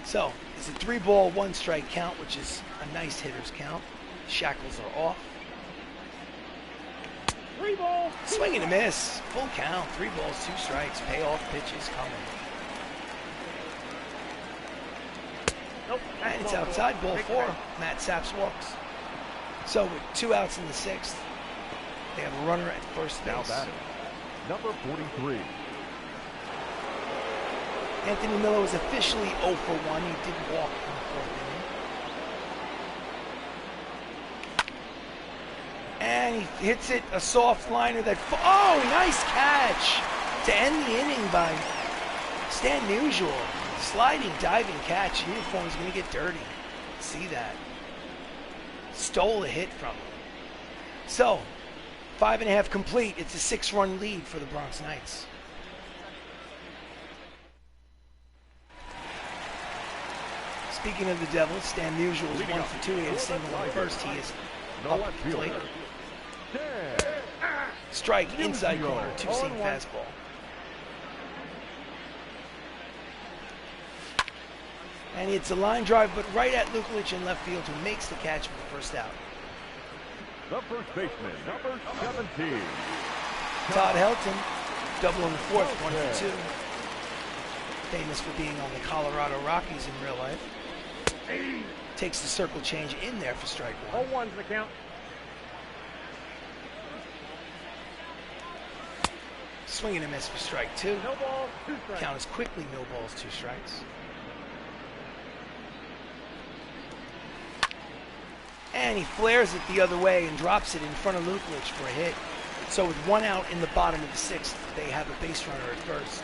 So it's a 3-ball, 1-strike count, which is a nice hitter's count. Shackles are off. 3 balls. Swing and a miss. Full count. 3 balls, 2 strikes. Payoff pitches coming. Nope. That's And it's ball outside. 4. Ball Big 4. strike. Matt Saps walks. So with 2 outs in the 6th, they have a runner at first Now base. batting. Number 43. Anthony Millo is officially 0 for 1. He did walk in the 4th inning. And he hits it, a soft liner that... Oh, nice catch to end the inning by Stan Musial. Sliding, diving catch. Uniform is going to get dirty. See that. Stole a hit from him. So, 5.5 complete. It's a 6-run lead for the Bronx Knights. Speaking of the Devils, Stan Musial is 1 for 2. He had a single on first. He is up at the plate. Strike, inside corner, 2-seam fastball. And it's a line drive, but right at Lukelich in left field, who makes the catch for the first out. The first baseman, number 17. Todd Helton, double in the 4th, 1 for 2. Famous for being on the Colorado Rockies in real life. Takes the circle change in there for strike 1. 0-1's the count. Swing and a miss for strike 2. No balls, 2 strikes. Count is quickly no balls, 2 strikes. And he flares it the other way and drops it in front of Lukelich for a hit. So with 1 out in the bottom of the 6th, they have a base runner at first.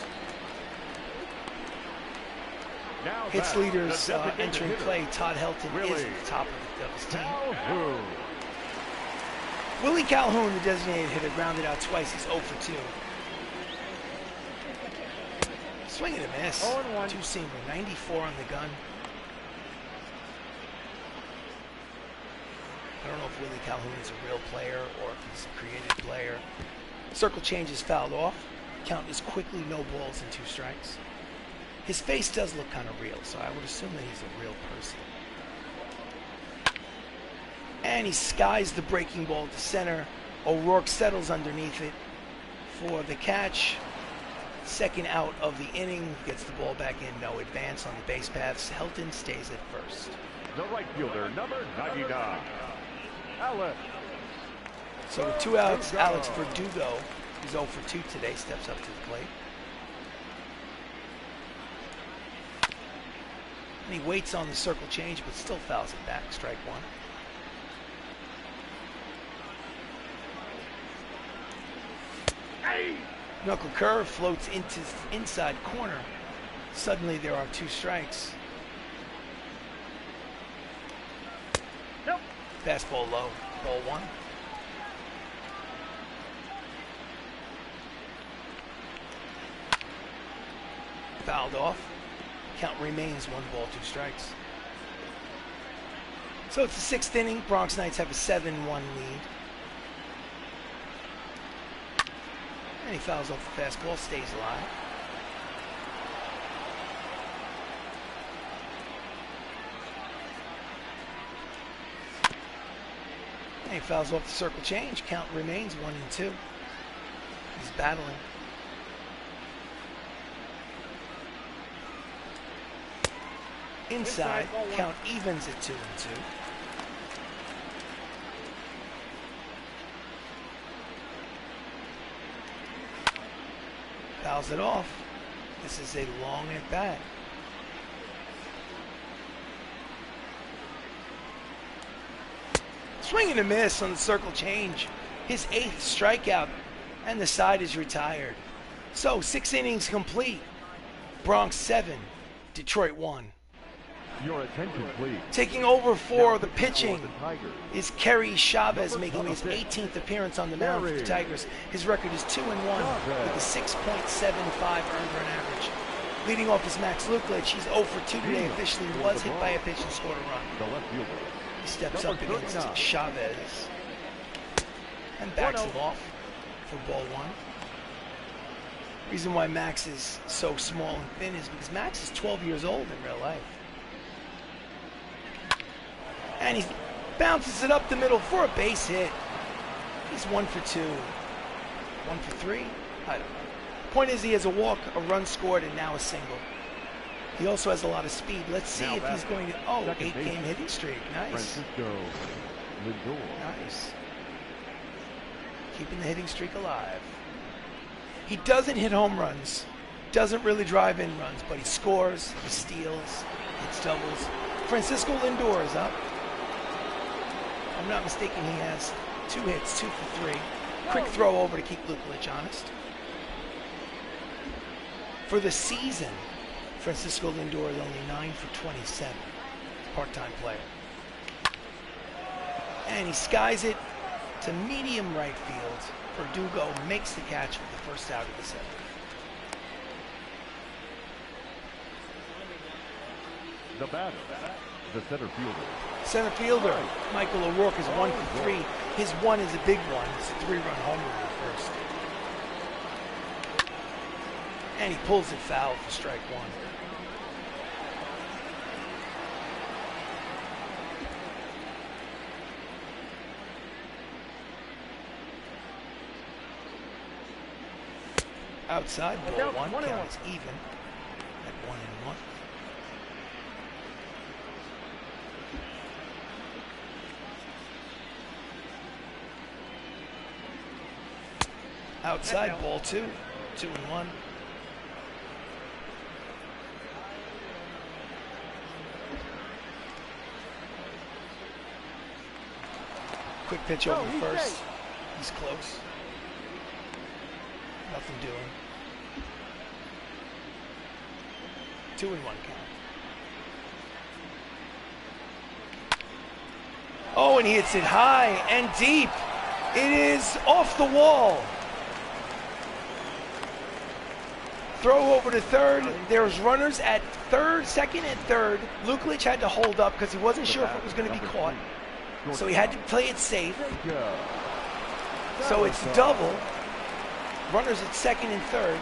Now Hits back, leaders the designated entering hitter. play. Todd Helton is Willie at the top of the Devils team. Calhoun. Willie Calhoun, the designated hitter, grounded out twice. He's 0 for 2. Swing and a miss. 0-1. 2-seamer, 94 on the gun. I don't know if Willie Calhoun is a real player or if he's a created player. Circle change is fouled off. Count is quickly no balls and 2 strikes. His face does look kind of real, so I would assume that he's a real person. And he skies the breaking ball to center. O'Rourke settles underneath it for the catch. Second out of the inning, gets the ball back in, no advance on the base paths. Helton stays at first. The right fielder, number 99. Alex. So with 2 outs, Alex Verdugo, who's 0 for 2 today, steps up to the plate. And he waits on the circle change, but still fouls it back. Strike 1. Knuckle curve floats into inside corner. Suddenly there are 2 strikes. Nope. Fastball low. Ball 1. Fouled off. Count remains 1 ball, 2 strikes. So it's the 6th inning. Bronx Knights have a 7-1 lead. And he fouls off the fastball, stays alive. And he fouls off the circle change. Count remains 1 and 2. He's battling. inside. Count evens at 2-2. Fouls it off. This is a long at bat. Swing and a miss on the circle change. His 8th strikeout, and the side is retired. So 6 innings complete. Bronx 7, Detroit 1. Your attention, please. Taking over for the pitching is Kerry Chavez, making his 18th appearance on the mound for the Tigers. His record is 2-1 with a 6.75 earned run average. Leading off is Max Lukic. He's 0 for 2 today officially. Was hit by a pitch and scored a run. The left fielder. He steps up against Chavez and backs him off for ball 1. Reason why Max is so small and thin is because Max is 12 years old in real life. And he bounces it up the middle for a base hit. He's 1 for 2. 1 for 3? I don't know. Point is he has a walk, a run scored, and now a single. He also has a lot of speed. Let's see if he's going to... Oh, 8-game hitting streak. Nice. Lindor. Nice. Keeping the hitting streak alive. He doesn't hit home runs. Doesn't really drive in runs, but he scores, he steals, hits doubles. Francisco Lindor is up. If I'm not mistaken, he has 2 hits, 2 for 3. Quick throw over to keep Lukic honest. For the season, Francisco Lindor is only 9 for 27. Part-time player. And he skies it to medium right field. Verdugo makes the catch with the first out of the 7th. The batter, the center fielder. Center fielder, Michael O'Rourke is 1 for 3. His 1 is a big one. It's a 3-run homer in the first. And he pulls it foul for strike 1. Outside, ball 1, count is even at 1-1. Outside, ball 2, 2-1. Quick pitch over first. He's close. Nothing doing. 2-1 count. Oh, and he hits it high and deep. It is off the wall. Throw over to third. There's runners at third, second and third. Lukic had to hold up because he wasn't sure if it was going to be caught. So he had to play it safe. So it's double. Runners at second and third.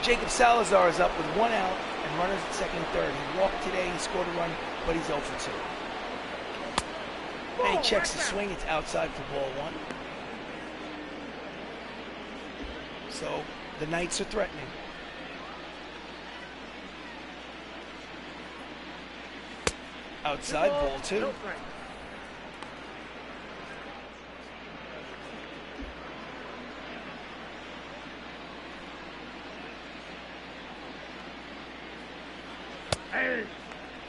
Jacob Salazar is up with 1 out and runners at second and third. He walked today, he scored a run, but he's 0 for 2. And he checks the swing, it's outside for ball 1. So the Knights are threatening. Outside, ball 2.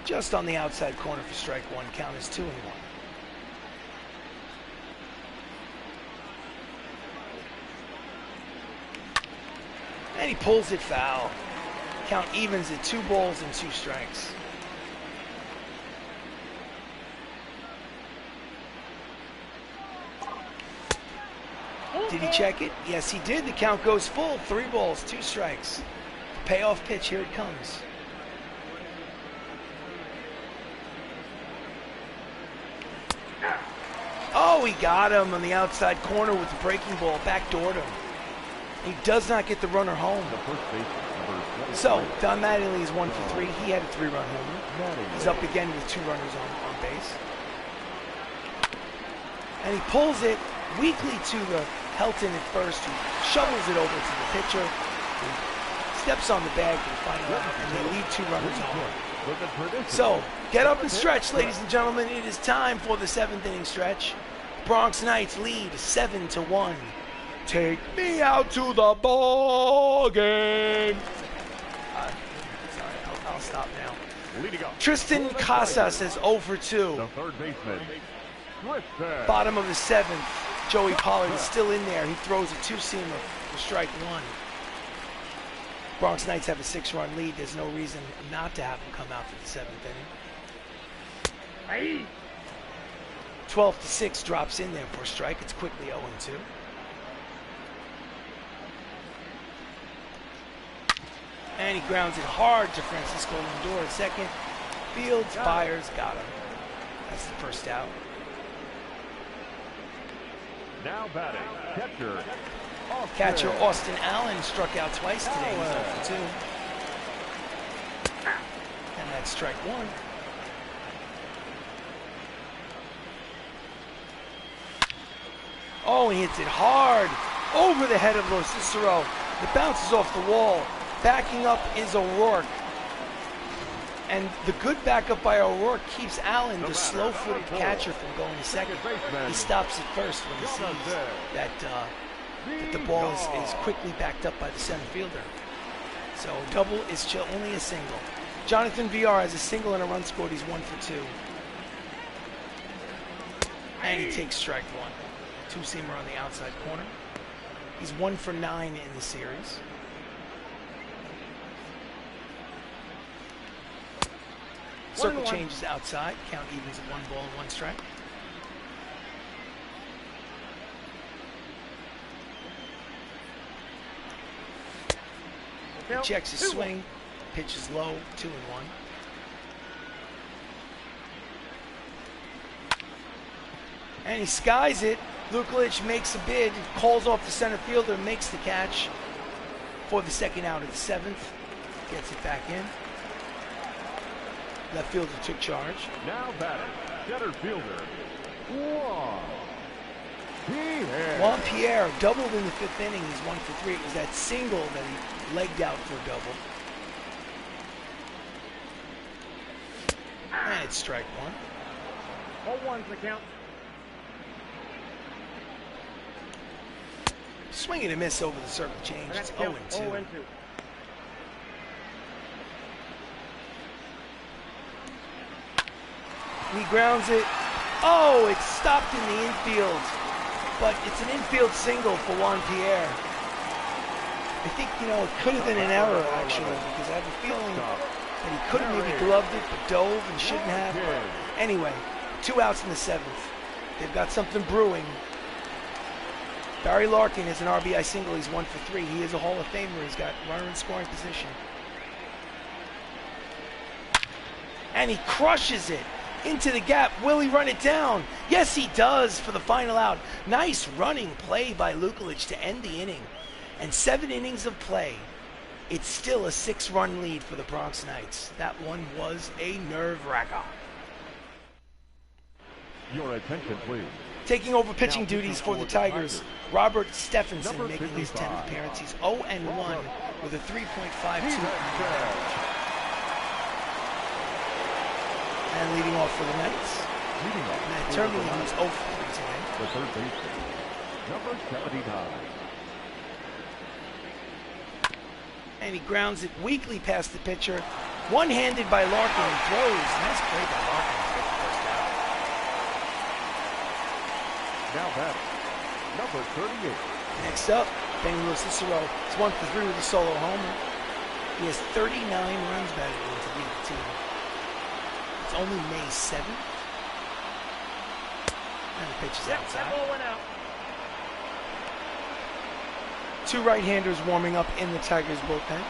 Just on the outside corner for strike 1, count is 2-1. And he pulls it foul. Count evens at 2 balls and 2 strikes. Did he check it? Yes, he did. The count goes full. 3 balls, 2 strikes. Payoff pitch, here it comes. Oh, he got him on the outside corner with the breaking ball, backdoored him. He does not get the runner home. So, Don Mattingly is 1 for 3. He had a 3-run homer. He's up again with 2 runners on base. And he pulls it weakly to the Helton at first, who shovels it over to the pitcher, who steps on the bag for the final out, and they leave 2 runners on. So, get up and stretch, ladies and gentlemen. It is time for the 7th inning stretch. Bronx Knights lead 7-1. Take me out to the ball game. Sorry, I'll stop now. Tristan Casas is 0 for 2. The third baseman. Bottom of the 7th, Joey Pollard is still in there. He throws a 2-seamer for strike 1. Bronx Knights have a 6-run lead. There's no reason not to have them come out for the 7th inning. 12-6 drops in there for a strike. It's quickly 0-2. And he grounds it hard to Francisco Lindor at second. Fields, fires, got him. That's the first out. Now batting, Catcher Austin Allen struck out twice today. He's 0 for 2. And that's strike 1. Oh, he hits it hard over the head of LoCicero. It bounces off the wall. Backing up is O'Rourke. And the good backup by O'Rourke keeps Allen, the slow-footed catcher, from going to second. He stops at first when he sees that the ball is quickly backed up by the center fielder. So double is only a single. Jonathan VR has a single and a run scored. He's 1 for 2. And he takes strike 1. 2-seamer on the outside corner. He's 1 for 9 in the series. Circle changes outside. Count evens at 1 ball and 1 strike. He checks his swing. Pitches low. 2-1. And he skies it. Luklich makes a bid. Calls off the center fielder. Makes the catch for the second out of the 7th. Gets it back in. Left fielder took charge. Now batting, center fielder, Juan Pierre doubled in the 5th inning. He's 1 for 3. It was that single that he legged out for a double. And it's strike 1. 0-1's the count. Swing and a miss over the circle change. It's 0-2. 0-2. He grounds it. Oh, it's stopped in the infield. But it's an infield single for Juan Pierre. I think, it could have been an error, actually, because I have a feeling that he could have maybe gloved it, but dove and shouldn't have. But anyway, 2 outs in the 7th. They've got something brewing. Barry Larkin is an RBI single. He's 1 for 3. He is a Hall of Famer. He's got runner in scoring position. And he crushes it into the gap. Will he run it down? Yes, he does for the final out. Nice running play by Luklich to end the inning. And 7 innings of play. It's still a 6-run lead for the Bronx Knights. That one was a nerve-wracker. Your attention, please. Taking over pitching duties for the Tigers, Robert Stephenson making his 10th appearance. He's 0-1 with a 3.52. And leading off for the Knights, Matt Termine, who's 0 for 3 today. The third baseman, number 79. And he grounds it weakly past the pitcher. One-handed by Larkin. He throws. Nice play by Larkin to get the first out. Now batting, number 38. Next up, Ben LoCicero. He's 1 for 3 with a solo homer. He has 39 runs batted in to lead the team. It's only May 7th. And the pitch is outside. That ball went out. 2 right-handers warming up in the Tigers bullpen.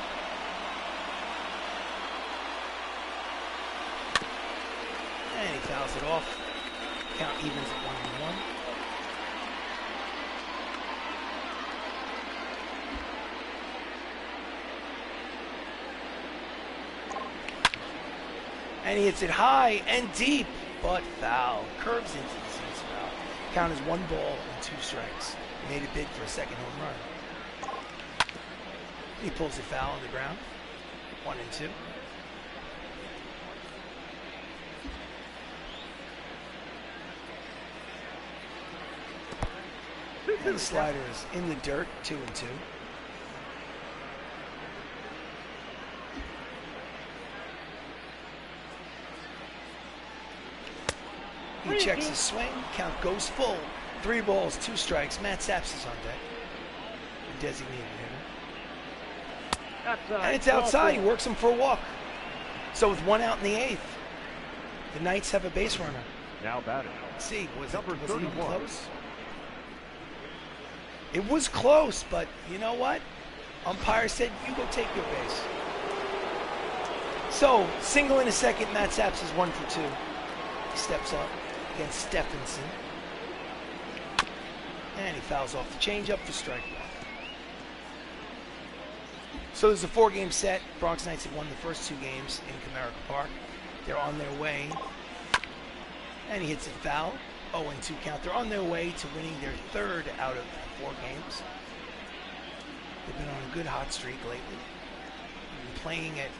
And he fouls it off. Count evens at 1-1. And he hits it high and deep, but foul. Curves into the seats foul. Count is 1 ball and 2 strikes. He made a bid for a second home run. He pulls a foul on the ground. 1 and 2. And the slider is in the dirt. 2 and 2. He checks his swing. Count goes full. 3 balls, 2 strikes. Matt Saps is on deck. The designated hitter. And it's outside. He works him for a walk. So with 1 out in the 8th, the Knights have a base runner. Now batting. Let's see, was it even close? It was close, but you know what? Umpire said, you go take your base. So, single in a second, Matt Saps is 1 for 2. He steps up against Stephenson. And he fouls off the changeup for strike 1. So there's a 4-game set. Bronx Knights have won the first 2 games in Comerica Park. They're on their way. And he hits a foul. 0-2 count. They're on their way to winning their 3rd out of 4 games. They've been on a good hot streak lately. They've been playing at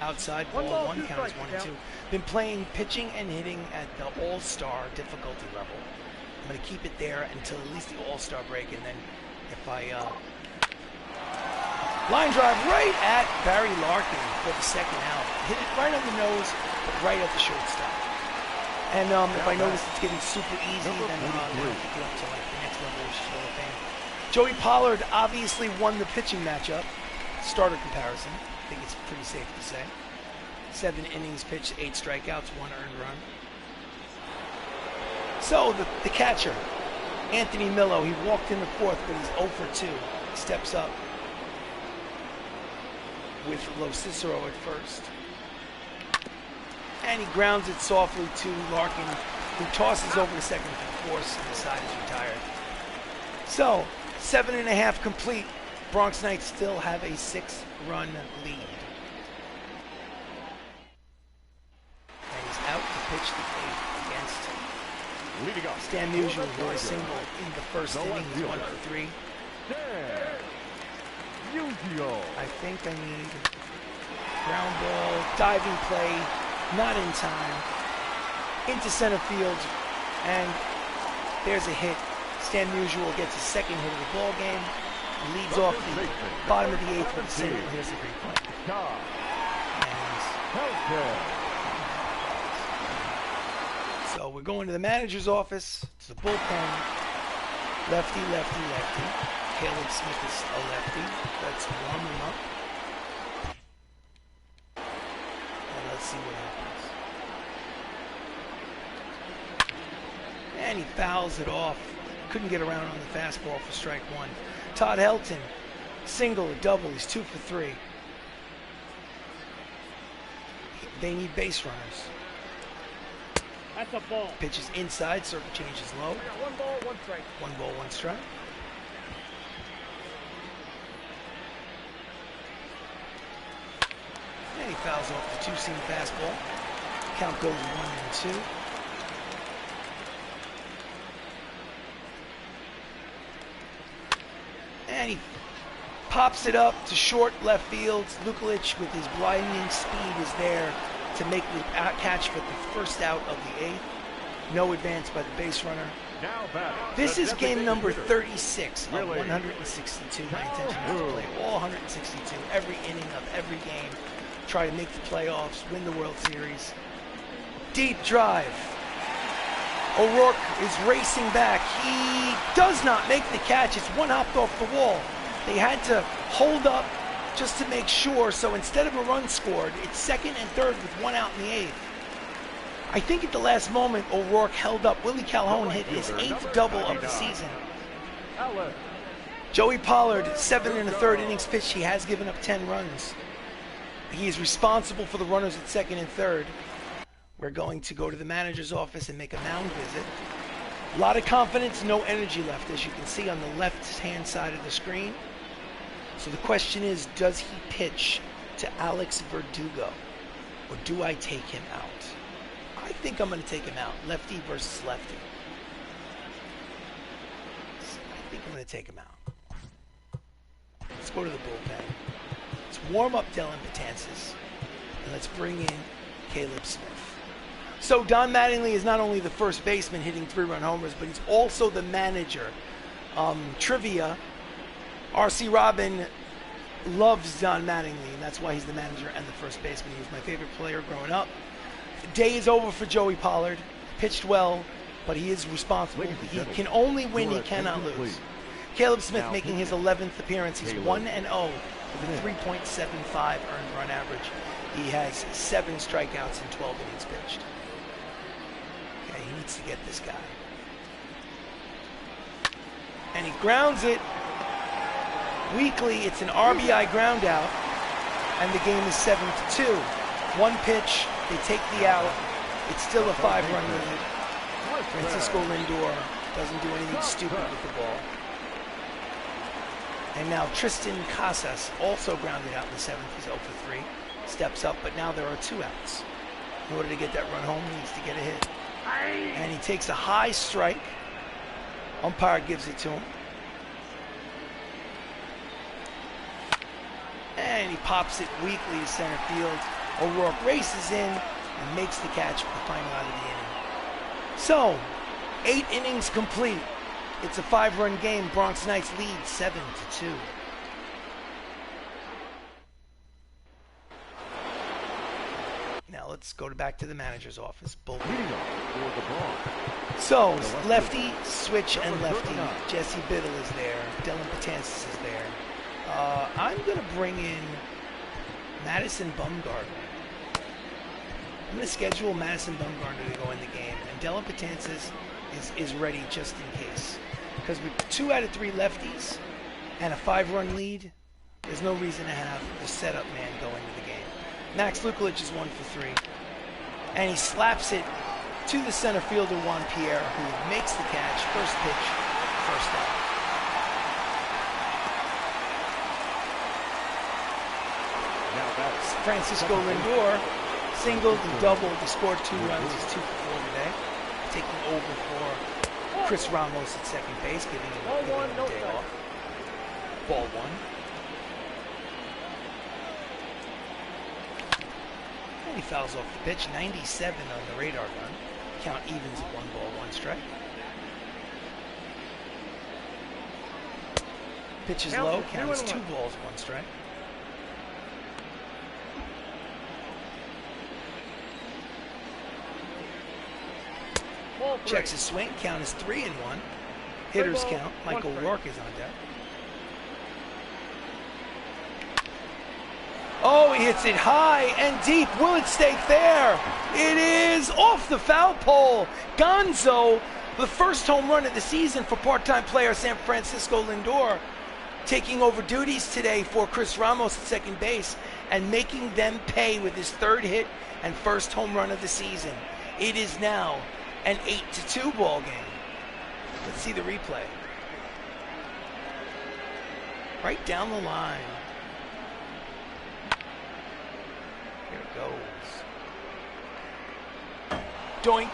outside ball. 1 count is 1 and 2. Been playing pitching and hitting at the all-star difficulty level. I'm going to keep it there until at least the all-star break, and then if I line drive right at Barry Larkin for the 2nd out. Hit it right on the nose, but right at the shortstop. And if I notice it's getting super easy, then I'll get up to like the next level, which is Hall of Fame. Joey Pollard obviously won the pitching matchup, starter comparison. I think it's pretty safe to say. 7 innings pitched, 8 strikeouts, 1 earned run. So the catcher, Anthony Millo, he walked in the 4th, but he's 0 for 2. He steps up with LoCicero at first. And he grounds it softly to Larkin, who tosses over the second for force, and the side is retired. So, 7.5 complete. Bronx Knights still have a 6-run lead. And he's out to pitch the 8th against Stan Musial, who was single in the first inning. He's 1 for 3. I think I need ground ball, diving play, not in time, into center field, and there's a hit. Stan Musial gets his 2nd hit of the ball game, leads off the bottom of the 8th with a single. Here's the replay. So we're going to the manager's office. It's the bullpen. Lefty, lefty, lefty. Caleb Smith is a lefty. Let's warm him up. And let's see what happens. And he fouls it off. Couldn't get around on the fastball for strike 1. Todd Helton, single, a double. He's 2 for 3. They need base runners. That's a ball. Pitches inside, circle changes low. 1 ball, 1 strike. 1 ball, 1 strike. And he fouls off the 2-seam fastball. Count goes 1 and 2. And he pops it up to short left field. Lukulich, with his blinding speed, is there to make the catch for the first out of the 8th. No advance by the base runner. This is game number 36 of 162. My intention is to play all 162, every inning of every game. Try to make the playoffs, win the World Series. Deep drive. O'Rourke is racing back. He does not make the catch. It's 1 hopped off the wall. They had to hold up just to make sure. So instead of a run scored, it's 2nd and 3rd with 1 out in the 8th. I think at the last moment, O'Rourke held up. Willie Calhoun hit his 8th double of the season. Joey Pollard, 7 1/3 innings pitched. He has given up 10 runs. He is responsible for the runners at 2nd and 3rd. We're going to go to the manager's office and make a mound visit. A lot of confidence, no energy left, as you can see on the left-hand side of the screen. So the question is, does he pitch to Alex Verdugo, or do I take him out? I think I'm going to take him out. Lefty versus lefty. I think I'm going to take him out. Let's go to the bullpen. Let's warm up Dellin Betances, and let's bring in Caleb Smith. So Don Mattingly is not only the first baseman hitting 3-run homers, but he's also the manager. Trivia, RC Robbin loves Don Mattingly, and that's why he's the manager and the first baseman. He was my favorite player growing up. The day is over for Joey Pollard. Pitched well, but he is responsible. He can only win, he cannot lose. Caleb Smith making his 11th appearance. He's 1-0 with a 3.75 earned run average. He has 7 strikeouts in 12 innings pitched. Okay, he needs to get this guy. And he grounds it. Weekly, it's an RBI ground out, and the game is 7-2. One pitch, they take the out. It's still a 5-run lead. Francisco Lindor doesn't do anything stupid with the ball. And now Tristan Casas also grounded out in the 7th. He's 0 for 3. Steps up, but now there are 2 outs. In order to get that run home, he needs to get a hit. And he takes a high strike. Umpire gives it to him. And he pops it weakly to center field. O'Rourke races in and makes the catch for the final out of the inning. So, 8 innings complete. It's a 5-run game. Bronx Knights lead 7-2. Now let's go back to the manager's office. So, lefty, switch, and lefty. Jesse Biddle is there. Dellin Betances is there. I'm going to bring in Madison Bumgarner. I'm going to schedule Madison Bumgarner to go in the game. And Dellin Betances is ready just in case. Because with 2 out of 3 lefties and a 5-run lead, there's no reason to have the setup man go into the game. Max Lukulich is 1 for 3. And he slaps it to the center fielder, Juan Pierre, who makes the catch. First pitch, first out. Francisco Lindor singled and doubled to score 2 runs. He's 2 for 4 today. Taking over for Chris Ramos at second base, giving him a day off. Ball 1. And he fouls off the pitch. 97 on the radar gun. Count evens at 1 ball, 1 strike. Pitch is low. Counts 2 balls, 1 strike. Checks his swing. Count is 3-1. Hitters count. Michael O'Rourke is on deck. Oh, he hits it high and deep. Will it stay fair? It is off the foul pole. Gonzo, the first home run of the season for part-time player San Francisco Lindor, taking over duties today for Chris Ramos at second base and making them pay with his 3rd hit and first home run of the season. It is now an 8-2 ball game. Let's see the replay. Right down the line. Here it goes. Doink.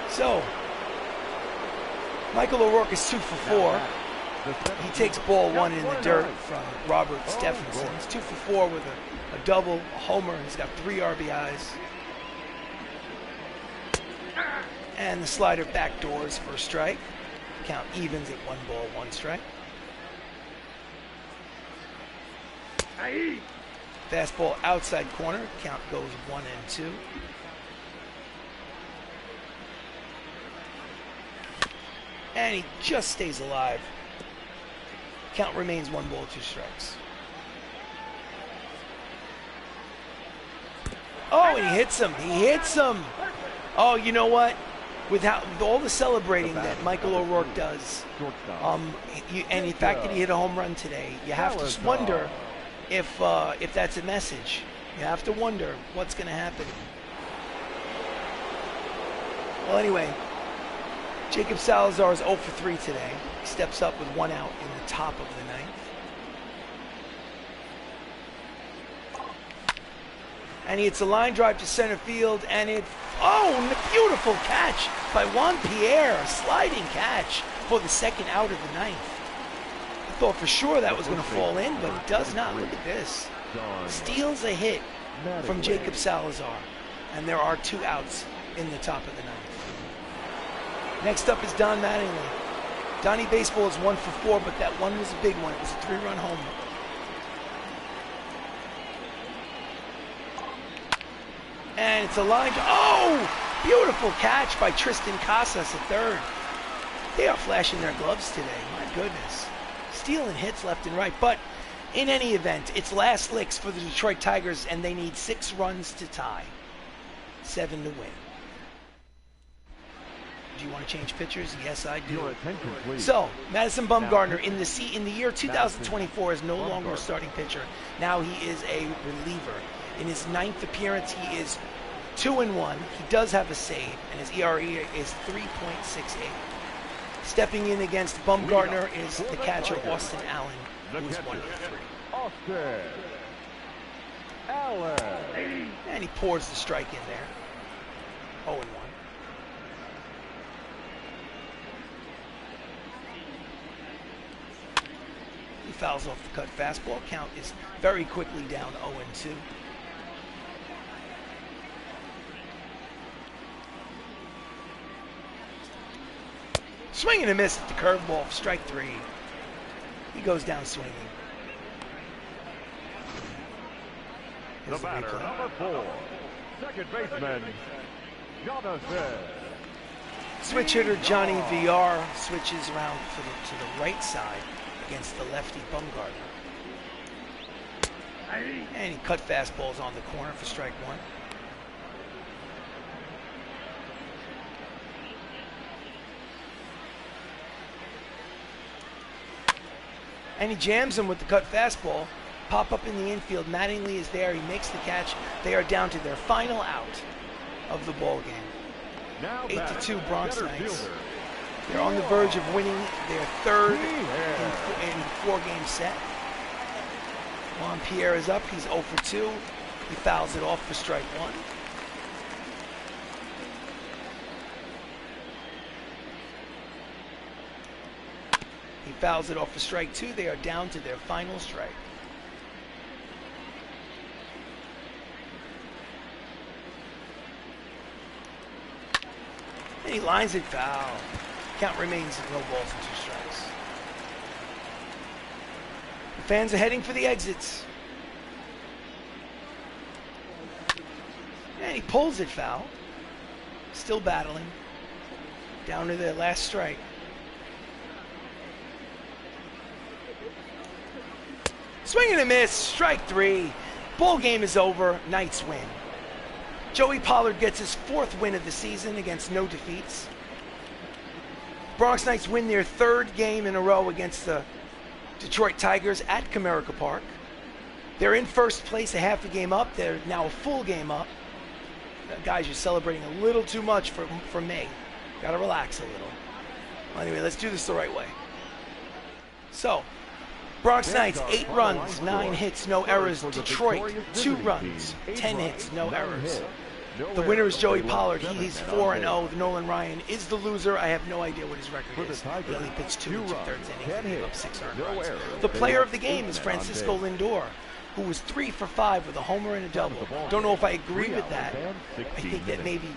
So, Michael O'Rourke is 2 for 4. He takes ball 1 in the dirt from Robert Stephenson. He's 2 for 4 with a double, a homer. He's got 3 RBIs. And the slider backdoors for a strike. Count evens at 1 ball, 1 strike. Fastball outside corner. Count goes 1 and 2. And he just stays alive. Count remains 1 ball, 2 strikes. Oh, and he hits him. He hits him. Oh, you know what? With all the celebrating that Michael O'Rourke does, and the fact that he hit a home run today, you have to wonder if that's a message. You have to wonder what's going to happen. Well, anyway, Jacob Salazar is 0 for 3 today. He steps up with 1 out in the top of the 9th. And he hits a line drive to center field, and a beautiful catch by Juan Pierre, a sliding catch for the 2nd out of the 9th. Thought for sure that was going to fall in, but it does not. Look at this. Steals a hit from Jacob Salazar. And there are 2 outs in the top of the 9th. Next up is Don Mattingly. Donnie Baseball is 1 for 4, but that one was a big one. It was a 3-run homer. And it's a line. Oh! Beautiful catch by Tristan Casas at third. They are flashing their gloves today. My goodness. Stealing hits left and right. But in any event, it's last licks for the Detroit Tigers, and they need 6 runs to tie. 7 to win. Do you want to change pitchers? Yes, I do. So, Madison Bumgarner in the year 2024 is no longer a starting pitcher. Now he is a reliever. In his 9th appearance, he is 2-1. He does have a save, and his ERA is 3.68. Stepping in against Bumgarner is the catcher Austin Allen, who is 1 for 3. Austin Allen. And he pours the strike in there. 0-1. He fouls off the cut fastball. Count is very quickly down 0-2. Swing and a miss at the curveball, strike 3. He goes down swinging. The batter, number 4, second baseman, Jonathan. Switch hitter Johnny VR switches around to the right side against the lefty Bumgarner. And he cut fastballs on the corner for strike 1. And he jams him with the cut fastball. Pop up in the infield. Mattingly is there. He makes the catch. They are down to their final out of the ball game. 8-2 Bronx Knights. They're on the verge of winning their 3rd in 4-game set. Juan Pierre is up. He's 0 for 2. He fouls it off for strike 1. He fouls it off for strike 2. They are down to their final strike. And he lines it foul. Count remains at no balls and 2 strikes. The fans are heading for the exits. And he pulls it foul. Still battling. Down to their last strike. Swing and a miss, strike 3. Ball game is over, Knights win. Joey Pollard gets his 4th win of the season against no defeats. Bronx Knights win their 3rd game in a row against the Detroit Tigers at Comerica Park. They're in first place, a half a game up. They're now a full game up. Guys, you're celebrating a little too much for me. Gotta relax a little. Well, anyway, let's do this the right way. So, Bronx Knights, 8 runs, 9 hits, no errors. Detroit, 2 runs, 10 hits, no errors. The winner is Joey Pollard. He's 4-0. Nolan Ryan is the loser. I have no idea what his record is. He only pitched 2 2/3 innings and gave up 6 earned runs. The player of the game is Francisco Lindor, who was 3 for 5 with a homer and a double. Don't know if I agree with that. I think that maybe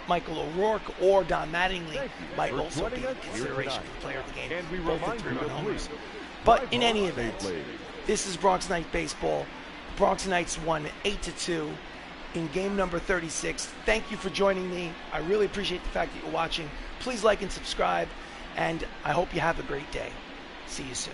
Michael O'Rourke or Don Mattingly might also be in consideration for the player of the game. Both with 3-run homers. But in any event, this is Bronx Knight Baseball. Bronx Knights won 8-2 in game number 36. Thank you for joining me. I really appreciate the fact that you're watching. Please like and subscribe, and I hope you have a great day. See you soon.